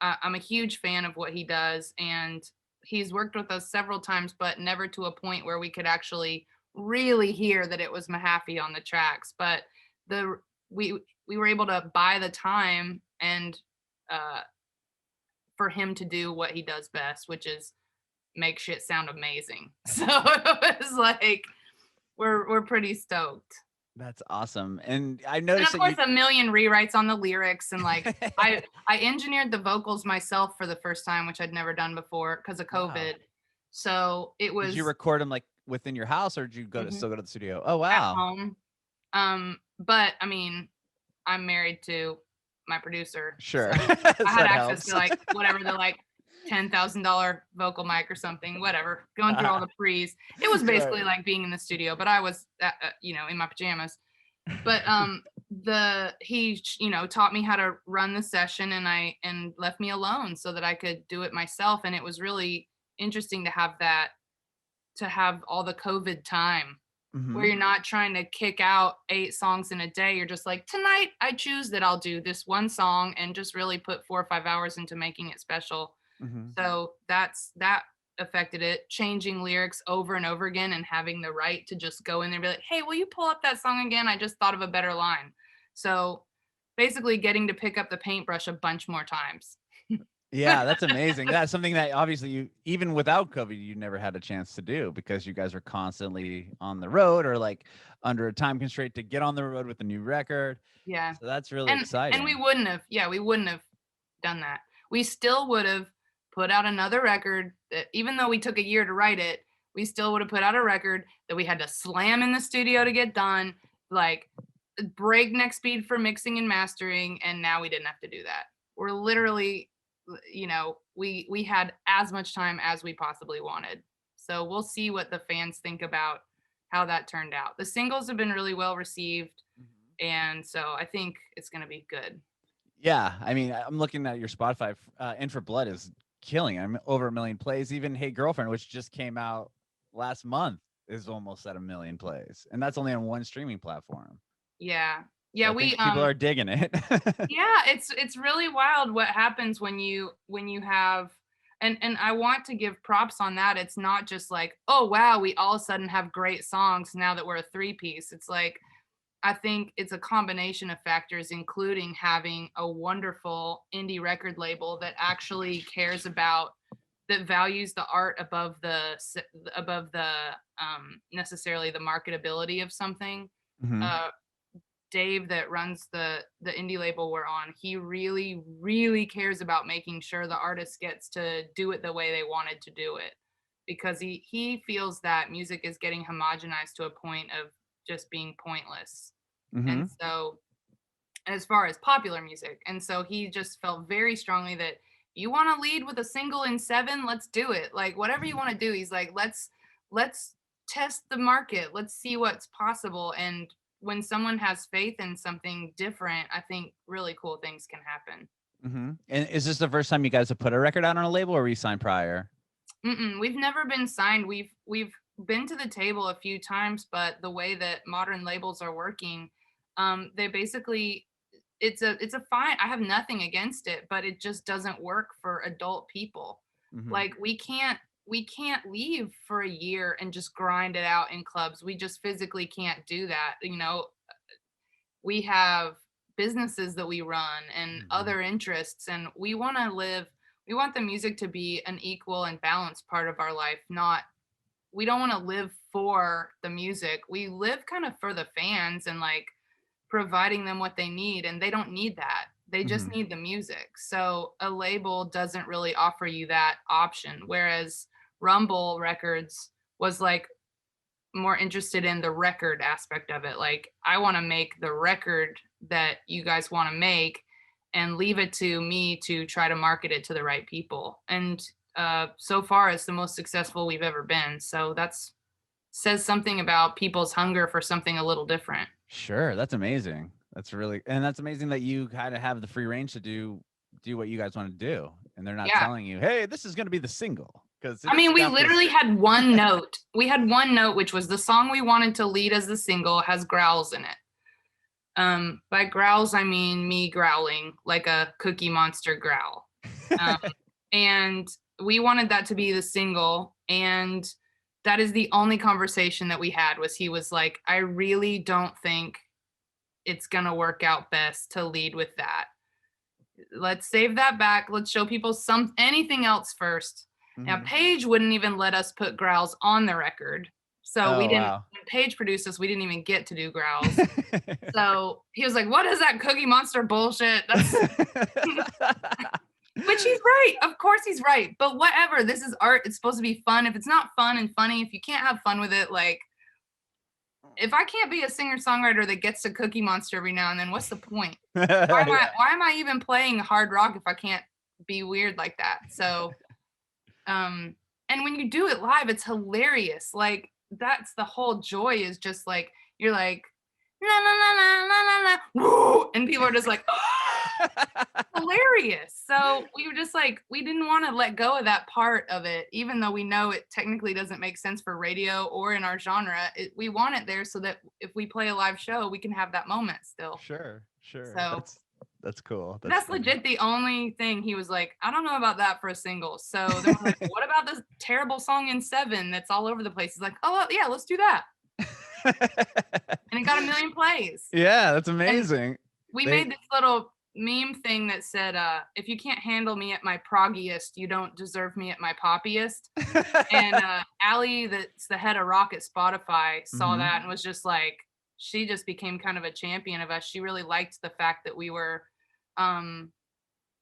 I'm a huge fan of what he does. And he's worked with us several times, but never to a point where we could actually really hear that it was Mahaffey on the tracks. But the we were able to buy the time and uh for him to do what he does best, which is make shit sound amazing. So it was like we're pretty stoked.
That's awesome. And I
And
noticed
of
that
course
you
a million rewrites on the lyrics, and like I engineered the vocals myself for the first time, which I'd never done before because of
Wow.
COVID. So it
Did you
was
record them like within your house, or did you
mhm,
still go to the studio? Oh
at
wow.
home. But I mean, I'm married to my producer,
Sure.
so
So
I had
that
access
helps.
to like whatever the like $10,000 vocal mic or something, whatever, going through all the pre's. It was
Right.
basically like being in the studio, but I was, in my pajamas. But he taught me how to run the session, and left me alone so that I could do it myself. And it was really interesting to have all the COVID time where
Mhm.
you're not trying to kick out 8 songs in a day. You're just like, tonight I choose that I'll do this one song and just really put 4 or 5 hours into making it special.
Mhm.
So that affected it, changing lyrics over and over again and having the right to just go in there and be like, hey, will you pull up that song again? I just thought of a better line. So basically getting to pick up the paintbrush a bunch more times.
Yeah, that's amazing. That's something that obviously you, even without COVID, you never had a chance to do because you guys were constantly on the road or like under a time constraint to get on the road with a new record.
Yeah.
So that's really
And we
exciting.
wouldn't have, yeah, we wouldn't have done that. We still would have put out another record that, even though we took a year to write it, we still would have put out a record that we had to slam in the studio to get done, like breakneck speed for mixing and mastering, and now we didn't have to do that. We're literally, we had as much time as we possibly wanted. So we'll see what the fans think about how that turned out. The singles have been really well received,
Mhm.
and so I think it's going to be good.
Yeah, I mean, I'm looking at your Spotify. In for Blood is killing. I'm over 1 million plays. Even Hey Girlfriend, which just came out last month, is almost at 1 million plays, and that's only on one streaming platform.
Yeah.
So
Yeah,
I think people are digging it.
yeah, it's really wild what happens when you have, and I want to give props on that. It's not just like, oh wow, we all of a sudden have great songs now that we're a three-piece. It's like I think it's a combination of factors, including having a wonderful indie record label that actually cares about, that values the art above the necessarily the marketability of something.
Mhm.
Uh, Dave that runs the indie label we're on, he really, really cares about making sure the artist gets to do it the way they wanted to do it. Because he feels that music is getting homogenized to a point of just being pointless. And
Mhm.
so as far as popular music. And so he just felt very strongly that you want to lead with a single in 7, let's do it. Like whatever you want to do. He's like, let's test the market. Let's see what's possible. And when someone has faith in something different, I think really cool things can happen.
Mhm. And is this the first time you guys have put a record out on a label, or were you signed prior?
We've never been signed. We've been to the table a few times, but the way that modern labels are working, they basically, it's a fine. I have nothing against it, but it just doesn't work for adult people.
Mhm.
Like we can't leave for a year and just grind it out in clubs. We just physically can't do that. We have businesses that we run and
Mhm.
other interests, and we want the music to be an equal and balanced part of our life. Not We don't want to live for the music. We live kind of for the fans and like providing them what they need, and they don't need that. They just
Mhm.
need the music. So a label doesn't really offer you that option, whereas Rumble Records was like more interested in the record aspect of it. Like, I want to make the record that you guys want to make and leave it to me to try to market it to the right people. And so far, it's the most successful we've ever been. So that's says something about people's hunger for something a little different.
Sure, that's amazing. That's amazing that you kind of have the free range to do what you guys want to do, and they're not
Yeah.
telling you, "Hey, this is going to be the single," because
I mean, we
that feels.
literally had one note. We had one note, which was the song we wanted to lead as the single has growls in it. By growls, I mean me growling like a Cookie Monster growl. Um, and we wanted that to be the single. And that is the only conversation that we had was he was like, I really don't think it's gonna work out best to lead with that. Let's save that back. Let's show people anything else first. Now,
Mhm.
Paige wouldn't even let us put growls on the record. So we
Oh,
didn't,
wow.
when Paige produced us, we didn't even get to do growls. So he was like, what is that Cookie Monster bullshit? That's, which he's right. Of course he's right. But whatever. This is art. It's supposed to be fun. If it's not fun and funny, if you can't have fun with it, like, if I can't be a singer-songwriter that gets to Cookie Monster every now and then, what's the point?
Yeah.
Why am I even playing hard rock if I can't be weird like that? So, and when you do it live, it's hilarious. Like, that's the whole joy, is just like, you're like, la la la la la la la, woo, and people are just like, hilarious. So we were just like, we didn't want to let go of that part of it, even though we know it technically doesn't make sense for radio or in our genre. We want it there so that if we play a live show, we can have that moment still.
Sure, sure.
So
That's cool. That's
that's
funny.
legit the only thing he was like, I don't know about that for a single. So then we're like, what about this terrible song in Seven that's all over the place? He's like, oh, well, yeah, let's do that. And it got 1,000,000 plays.
Yeah, that's
And
amazing.
we
They
made this little meme thing that said, if you can't handle me at my proggiest, you don't deserve me at my poppiest. And Allie, that's the head of rock at Spotify, saw
Mhm.
that and was just like, she just became kind of a champion of us. She really liked the fact that we were um,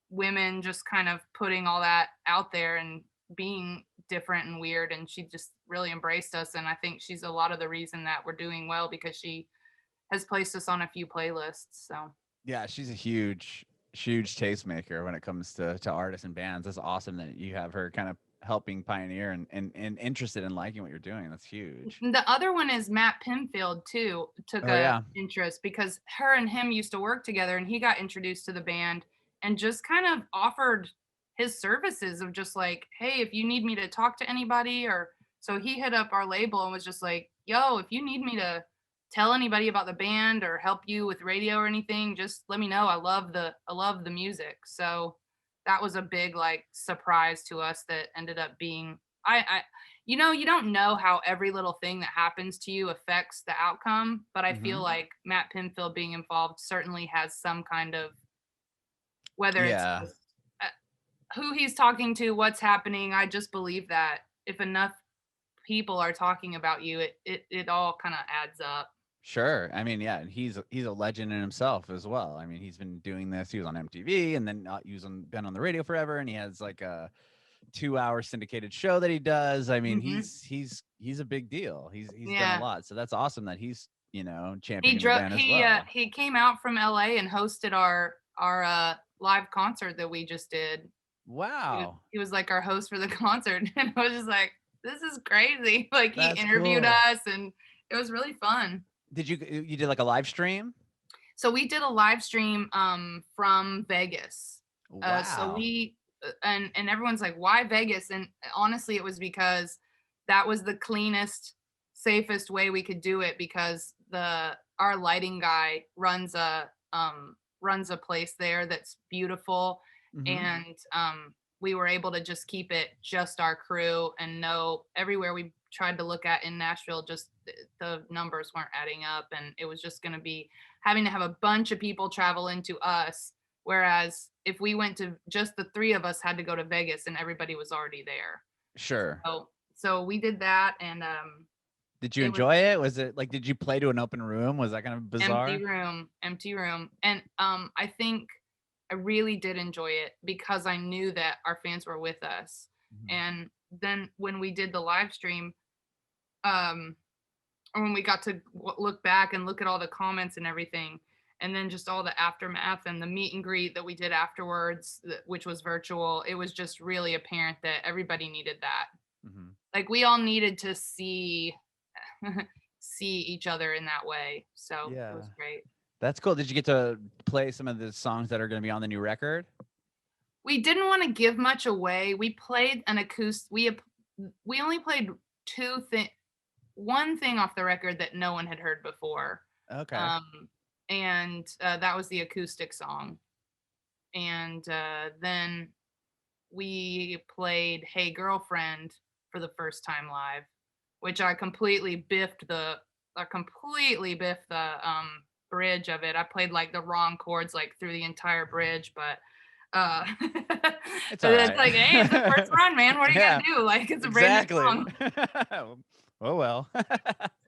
women, just kind of putting all that out there and being different and weird. And she just really embraced us. And I think she's a lot of the reason that we're doing well, because she has placed us on a few playlists. So
Yeah, she's a huge tastemaker when it comes to artists and bands. That's awesome that you have her kind of helping pioneer and interested in liking what you're doing. That's huge.
the other one is Matt Pinfield too, took
Oh,
a
yeah.
interest because her and him used to work together, and he got introduced to the band and just kind of offered his services of just like, hey, if you need me to talk to anybody, or so he hit up our label and was just like, yo, if you need me to tell anybody about the band or help you with radio or anything, just let me know. I love the music. So that was a big like surprise to us that ended up being I you know, you don't know how every little thing that happens to you affects the outcome, but I feel
Mhm.
like Matt Pinfield being involved certainly has some kind of, whether it's
Yeah.
just, who he's talking to, what's happening. I just believe that if enough people are talking about you, it all kind of adds up.
Sure. I mean, yeah, and he's a legend in himself as well. I mean, he's been doing this. He was on MTV, and then been on the radio forever, and he has like a 2-hour syndicated show that he does. I mean,
Hmm.
he's a big deal. He's done a
Yeah.
lot. So that's awesome that he's,
He
championing the
drove
band as well.
he came out from LA and hosted our live concert that we just did.
Wow.
He was like our host for the concert, and I was just like, this is crazy. Like, he
That's
interviewed
cool.
us and it was really fun.
You did like a live stream?
So we did a live stream from Vegas. So
Wow.
we and everyone's like, why Vegas? And honestly, it was because that was the cleanest, safest way we could do it, because the our lighting guy runs a place there that's beautiful.
Mhm.
And we were able to just keep it just our crew, and know everywhere we tried to look at in Nashville, just the numbers weren't adding up, and it was just going to be having to have a bunch of people travel into us. Whereas if we went to just the three of us, had to go to Vegas and everybody was already there.
Sure.
So we did that, and
Did you
it was
enjoy it? Was it like, did you play to an open room? Was that kind of bizarre?
empty room. And I think I really did enjoy it because I knew that our fans were with us.
Mhm.
And then when we did the live stream, um, or when we got to look back and look at all the comments and everything, and then just all the aftermath and the meet and greet that we did afterwards, which was virtual, it was just really apparent that everybody needed that.
Mhm.
Like, we all needed to see see each other in that way. So it
Yeah.
was great.
That's cool. Did you get to play some of the songs that are going to be on the new record?
We didn't want to give much away. We played an acoustic. We only played one thing off the record that no one had heard before,
Okay.
um, and that was the acoustic song. And then we played "Hey Girlfriend" for the first time live, which I completely biffed the bridge of it. I played like the wrong chords like through the entire bridge, but uh but
It's all
it's
right.
like, hey, it's the first run, man. What are you
Yeah,
gonna do? Like it's a brand new
exactly.
song.
Oh well.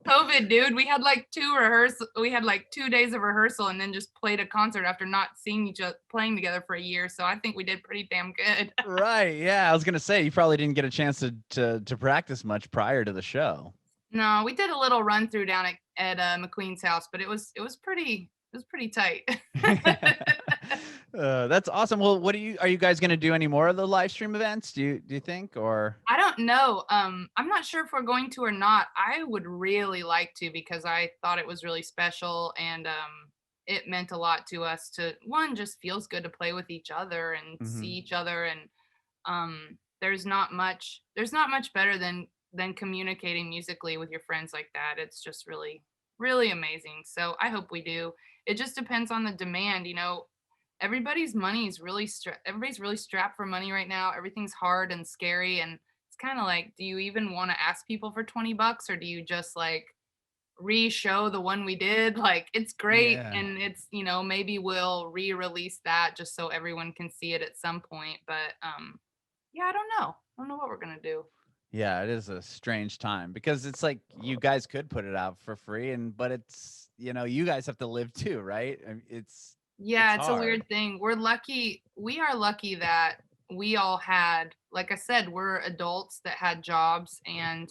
COVID, dude. We had like 2 days of rehearsal and then just played a concert after not seeing each other playing together for a year. So I think we did pretty damn good.
Right. Yeah, I was gonna say you probably didn't get a chance to practice much prior to the show.
No, we did a little run through down at McQueen's house, but it was pretty tight.
That's awesome. Well, are you guys gonna do any more of the live stream events? Do you think, or?
I don't know. I'm not sure if we're going to or not. I would really like to because I thought it was really special and it meant a lot to us to one just feels good to play with each other and see each other and there's not much better than communicating musically with your friends like that. It's just really really amazing. So I hope we do. It just depends on the demand, everybody's really strapped for money right now. Everything's hard and scary and it's kind of like, do you even want to ask people for $20 or do you just like re-show the one we did? Like it's great
Yeah.
and it's, maybe we'll re-release that just so everyone can see it at some point. But yeah, I don't know. I don't know what we're gonna do.
Yeah, it is a strange time because it's like you guys could put it out for free, but it's you guys have to live too, right? I mean, it's
Yeah, it's a
hard.
weird thing. We are lucky that we all had, like I said, we're adults that had jobs and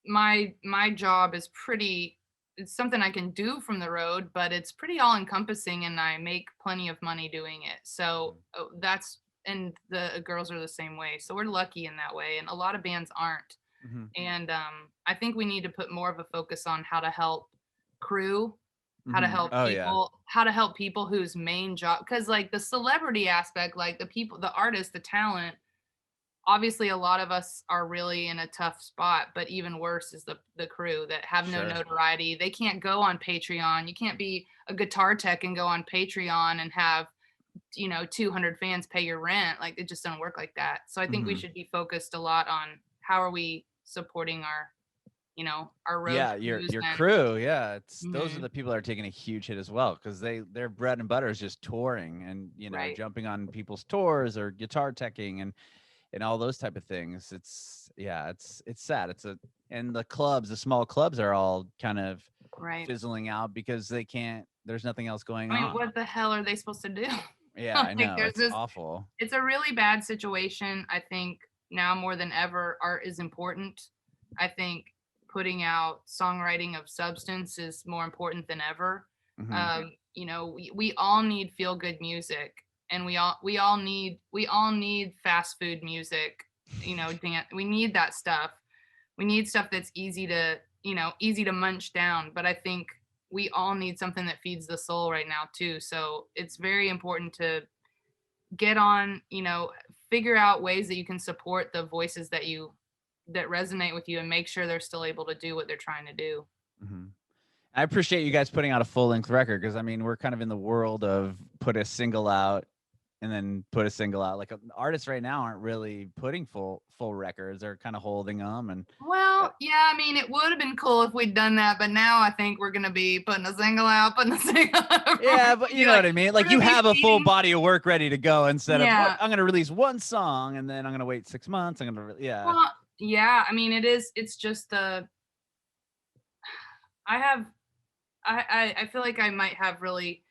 my job is pretty it's something I can do from the road, but it's pretty all encompassing and I make plenty of money doing it. So that's and the girls are the same way. So we're lucky in that way and a lot of bands aren't.
Hmm.
And I think we need to put more of a focus on how to help crew,
Hmm. Oh yeah.
how to help people whose main job, because like the celebrity aspect, like the people, the artists, the talent, obviously a lot of us are really in a tough spot, but even worse is the crew that have no
Sure.
notoriety. They can't go on Patreon. You can't be a guitar tech and go on Patreon and have 200 fans pay your rent. Like it just doesn't work like that. So I think we
Hmm.
should be focused a lot on how are we supporting our road
Yeah,
crews
your
and
crew. Yeah, it's those are
mhm,
the people that are taking a huge hit as well because their bread and butter is just touring and
right.
jumping on people's tours or guitar teching and all those type of things. It's sad. And the small clubs are all kind of
Right.
fizzling out because they can't. There's nothing else going
I mean,
on.
what the hell are they supposed to do?
Yeah, I
Like
know.
there's
It's
this
awful.
it's a really bad situation. I think now more than ever art is important. I think putting out songwriting of substance is more important than ever.
Hmm.
We all need feel good music and we all need fast food music. We need that stuff. We need stuff that's easy to munch down, but I think we all need something that feeds the soul right now too. So it's very important to get on, figure out ways that you can support the voices that resonate with you and make sure they're still able to do what they're trying to do.
Hmm. I appreciate you guys putting out a full length record because I mean we're kind of in the world of put a single out and then put a single out. Like artists right now aren't really putting full records; they're kind of holding them and.
Well, yeah, I mean, it would have been cool if we'd done that, but now I think we're gonna be putting a single out, putting a single out.
Yeah, but you know what I mean?
We're
Like you
gonna be
have a full
feeding.
body of work ready to go instead of what
Yeah.
I'm going to release one song and then I'm going to wait 6 months. Yeah.
Well, yeah. I mean, it's just I have, I feel like I might have really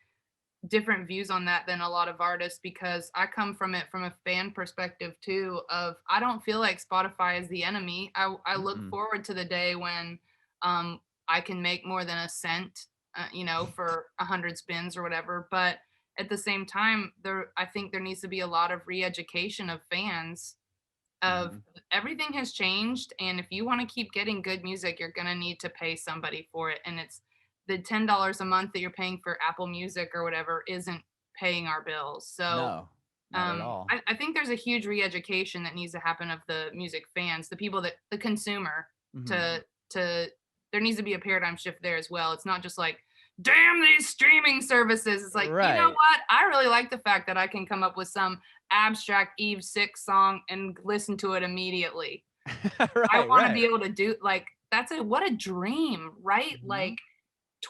different views on that than a lot of artists because I come from it from a fan perspective too of I don't feel like Spotify is the enemy. I look
Mm-mm.
forward to the day when I can make more than a cent for 100 spins or whatever, but at the same time I think there needs to be a lot of re-education of fans of
Mm-hmm.
everything has changed and if you want to keep getting good music you're going to need to pay somebody for it and it's the $10 a month that you're paying for Apple Music or whatever isn't paying our bills. So
No, not at all.
I think there's a huge re-education that needs to happen of the music fans, the people that the consumer
Mm-hmm.
to there needs to be a paradigm shift there as well. It's not just like, damn these streaming services. It's like, you know
Right.
what? I really like the fact that I can come up with some abstract Eve Six song and listen to it immediately. I
Right,
want to be
right.
able to do like what a dream, right?
Mm-hmm.
Like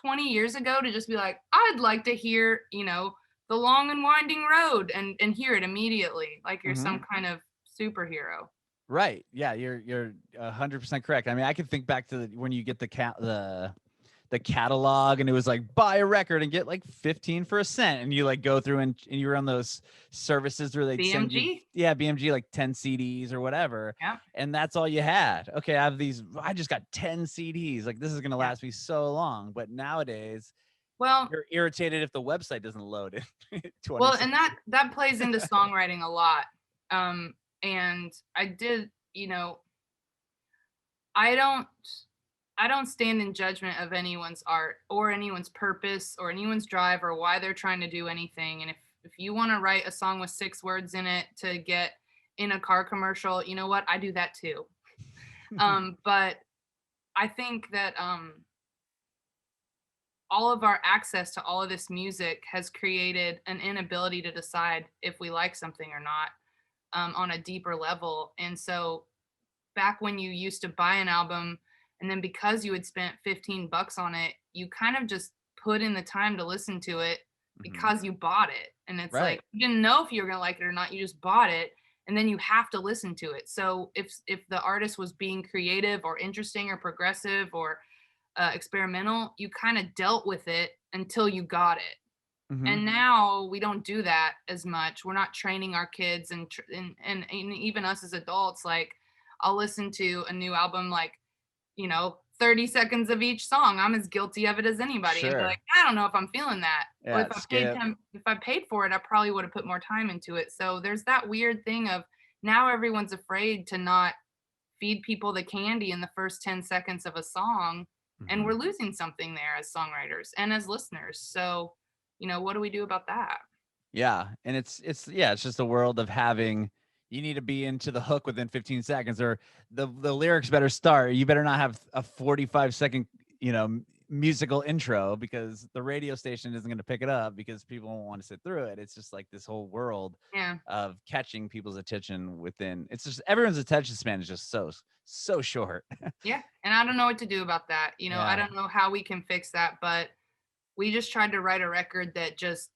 20 years ago to just be like, I'd like to hear, The Long and Winding Road and hear it immediately, like you're
Mm-hmm.
some kind of superhero.
Right. Yeah, you're 100% correct. I mean, I can think back to when you get the catalog and it was like buy a record and get like 15 for a cent, and you like go through and you were on those services where they'd send you BMG like 10 CDs or whatever.
Yeah.
And that's all you had. Okay, I just got 10 CDs. Like this is gonna last me so long. But nowadays,
well,
you're irritated if the website doesn't load it.
Well, and that plays into songwriting a lot. And I did, I don't stand in judgment of anyone's art or anyone's purpose or anyone's drive or why they're trying to do anything. And if you want to write a song with 6 words in it to get in a car commercial, you know what? I do that too. But I think that all of our access to all of this music has created an inability to decide if we like something or not on a deeper level. And so back when you used to buy an album, and then because you had spent $15 on it, you kind of just put in the time to listen to it because you bought it. And it's like, you didn't know if you were going to like it or not. You just bought it, and then you have to listen to it. So if the artist was being creative or interesting or progressive or experimental, you kind of dealt with it until you got it. And now we don't do that as much. We're not training our kids and even us as adults. Like, I'll listen to a new album, like, 30 seconds of each song. I'm as guilty of it as anybody.
Sure.
And be like, I don't know if I'm feeling that.
Yeah,
if I paid for it, I probably would have put more time into it. So there's that weird thing of now everyone's afraid to not feed people the candy in the first 10 seconds of a song. And we're losing something there as songwriters and as listeners. So, what do we do about that?
Yeah. And it's just a world of having, you need to be into the hook within 15 seconds, or the lyrics better start. You better not have a 45-second, musical intro, because the radio station isn't going to pick it up because people won't want to sit through it. It's just like this whole world of catching people's attention within. It's just everyone's attention span is just so short.
Yeah. And I don't know what to do about that. I don't know how we can fix that, but we just tried to write a record that just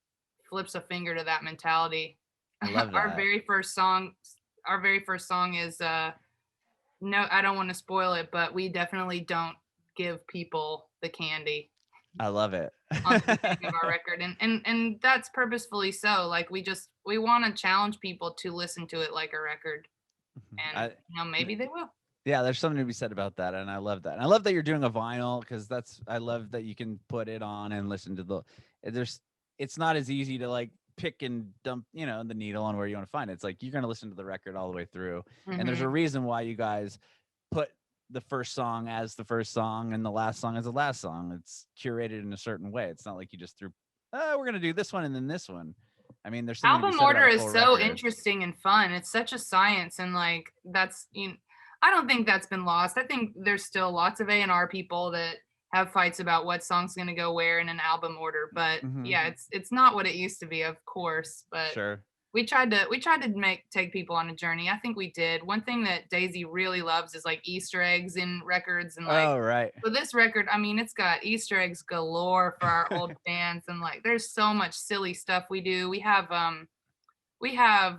flips a finger to that mentality.
I love that.
Our very first song is no, I don't want to spoil it, but we definitely don't give people the candy.
I love it.
On the beginning of our record. And that's purposefully so. Like, we want to challenge people to listen to it like a record. And maybe they will.
Yeah, there's something to be said about that, and I love that. And I love that you're doing a vinyl, because I love that you can put it on and listen to it's not as easy to like pick and dump, the needle on where you want to find it. It's like you're going to listen to the record all the way through. And there's a reason why you guys put the first song as the first song and the last song as the last song. It's curated in a certain way. It's not like you just threw, we're going to do this one and then this one. I mean, there's
album order is so interesting and fun. It's such a science, and like that's I don't think that's been lost. I think there's still lots of A&R people that have fights about what song's going to go where in an album order. But yeah, it's not what it used to be, of course. But
sure.
We tried to take people on a journey. I think we did. One thing that Daisy really loves is like Easter eggs in records, and like,
oh right.
So this record, I mean, it's got Easter eggs galore for our old fans, and like, there's so much silly stuff we do. We have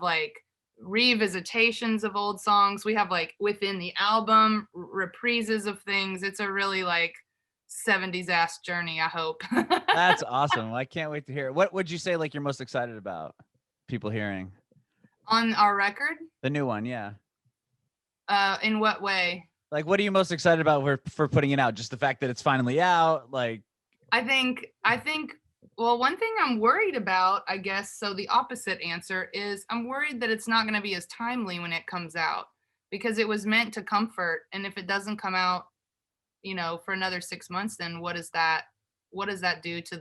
like revisitations of old songs. We have like within the album reprises of things. It's a really like 70s ass journey, I hope.
That's awesome. Well, I can't wait to hear it. What would you say like you're most excited about people hearing
on our record?
The new one, yeah.
In what way?
Like, what are you most excited about for putting it out? Just the fact that it's finally out? Like,
I think well, one thing I'm worried about, I guess, so the opposite answer is I'm worried that it's not going to be as timely when it comes out, because it was meant to comfort. And if it doesn't come out, for another 6 months, then what does that do to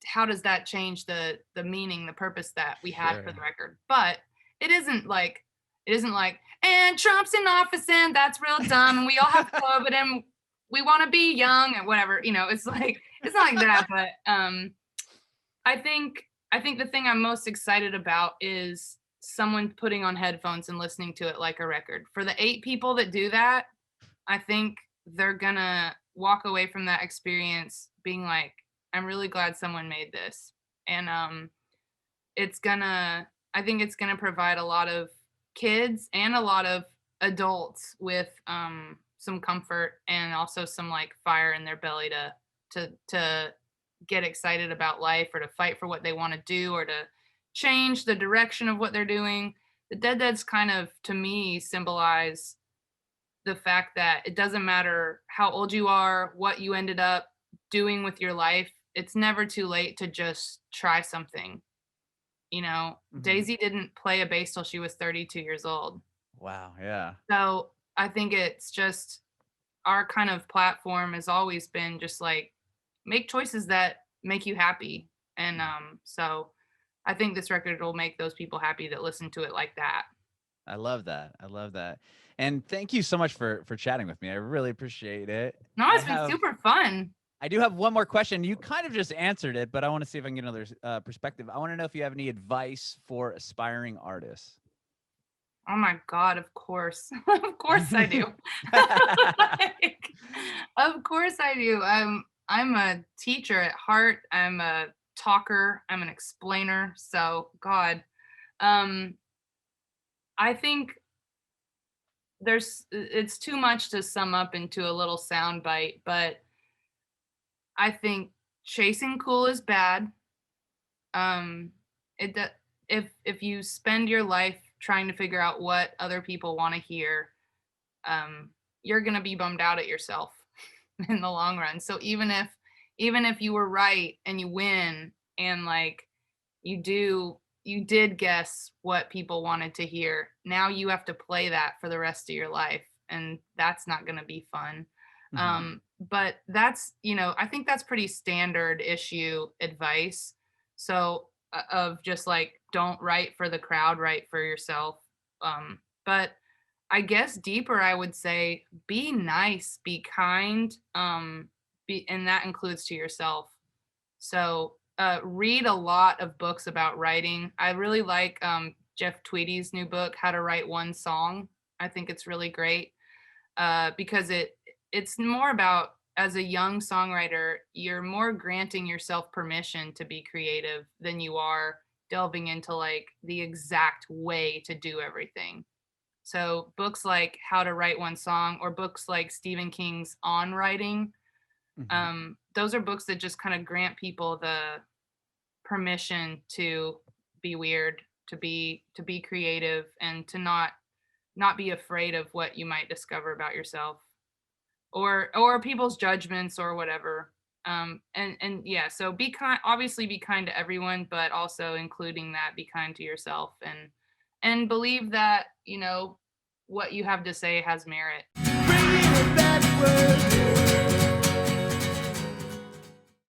how does that change the meaning, the purpose that we had for the record? But it isn't like, and Trump's in office and that's real dumb and we all have COVID and we want to be young and whatever, it's like, it's not like that. But I think the thing I'm most excited about is someone putting on headphones and listening to it like a record. For the 8 people that do that, I think they're gonna walk away from that experience being like, I'm really glad someone made this. And it's gonna I think it's gonna provide a lot of kids and a lot of adults with some comfort and also some like fire in their belly to get excited about life or to fight for what they want to do or to change the direction of what they're doing. The Dead's kind of, to me, symbolize the fact that it doesn't matter how old you are, what you ended up doing with your life. It's never too late to just try something. You know,
Mhm.
Daisy didn't play a bass till she was 32 years old.
Wow. Yeah.
So I think it's just our kind of platform has always been just like make choices that make you happy. And so I think this record will make those people happy that listen to it like that.
I love that. I love that. And thank you so much for chatting with me. I really appreciate it.
No, it's been super fun.
I do have one more question. You kind of just answered it, but I want to see if I can get another perspective. I want to know if you have any advice for aspiring artists.
Oh my God, of course. Of course I do. Like, of course I do. I'm a teacher at heart. I'm a talker. I'm an explainer. So God. Um I think it's too much to sum up into a little sound bite, but I think chasing cool is bad. Um, it do- if you spend your life trying to figure out what other people want to hear, um, you're gonna be bummed out at yourself in the long run. So even if you were right and you win and like you did guess what people wanted to hear, now you have to play that for the rest of your life, and that's not going to be fun.
Mhm.
But that's, I think that's pretty standard issue advice. So of just like don't write for the crowd, write for yourself. But I guess deeper, I would say be nice, be kind, and that includes to yourself. So read a lot of books about writing. I really like Jeff Tweedy's new book, How to Write One Song. I think it's really great because it's more about, as a young songwriter, you're more granting yourself permission to be creative than you are delving into like the exact way to do everything. So books like How to Write One Song or books like Stephen King's On Writing,
Mhm.
those are books that just kind of grant people the permission to be weird, to be creative, and to not be afraid of what you might discover about yourself or people's judgments or whatever. And yeah, so be kind, obviously be kind to everyone, but also including that, be kind to yourself and believe that, what you have to say has merit.
Bringing it backward.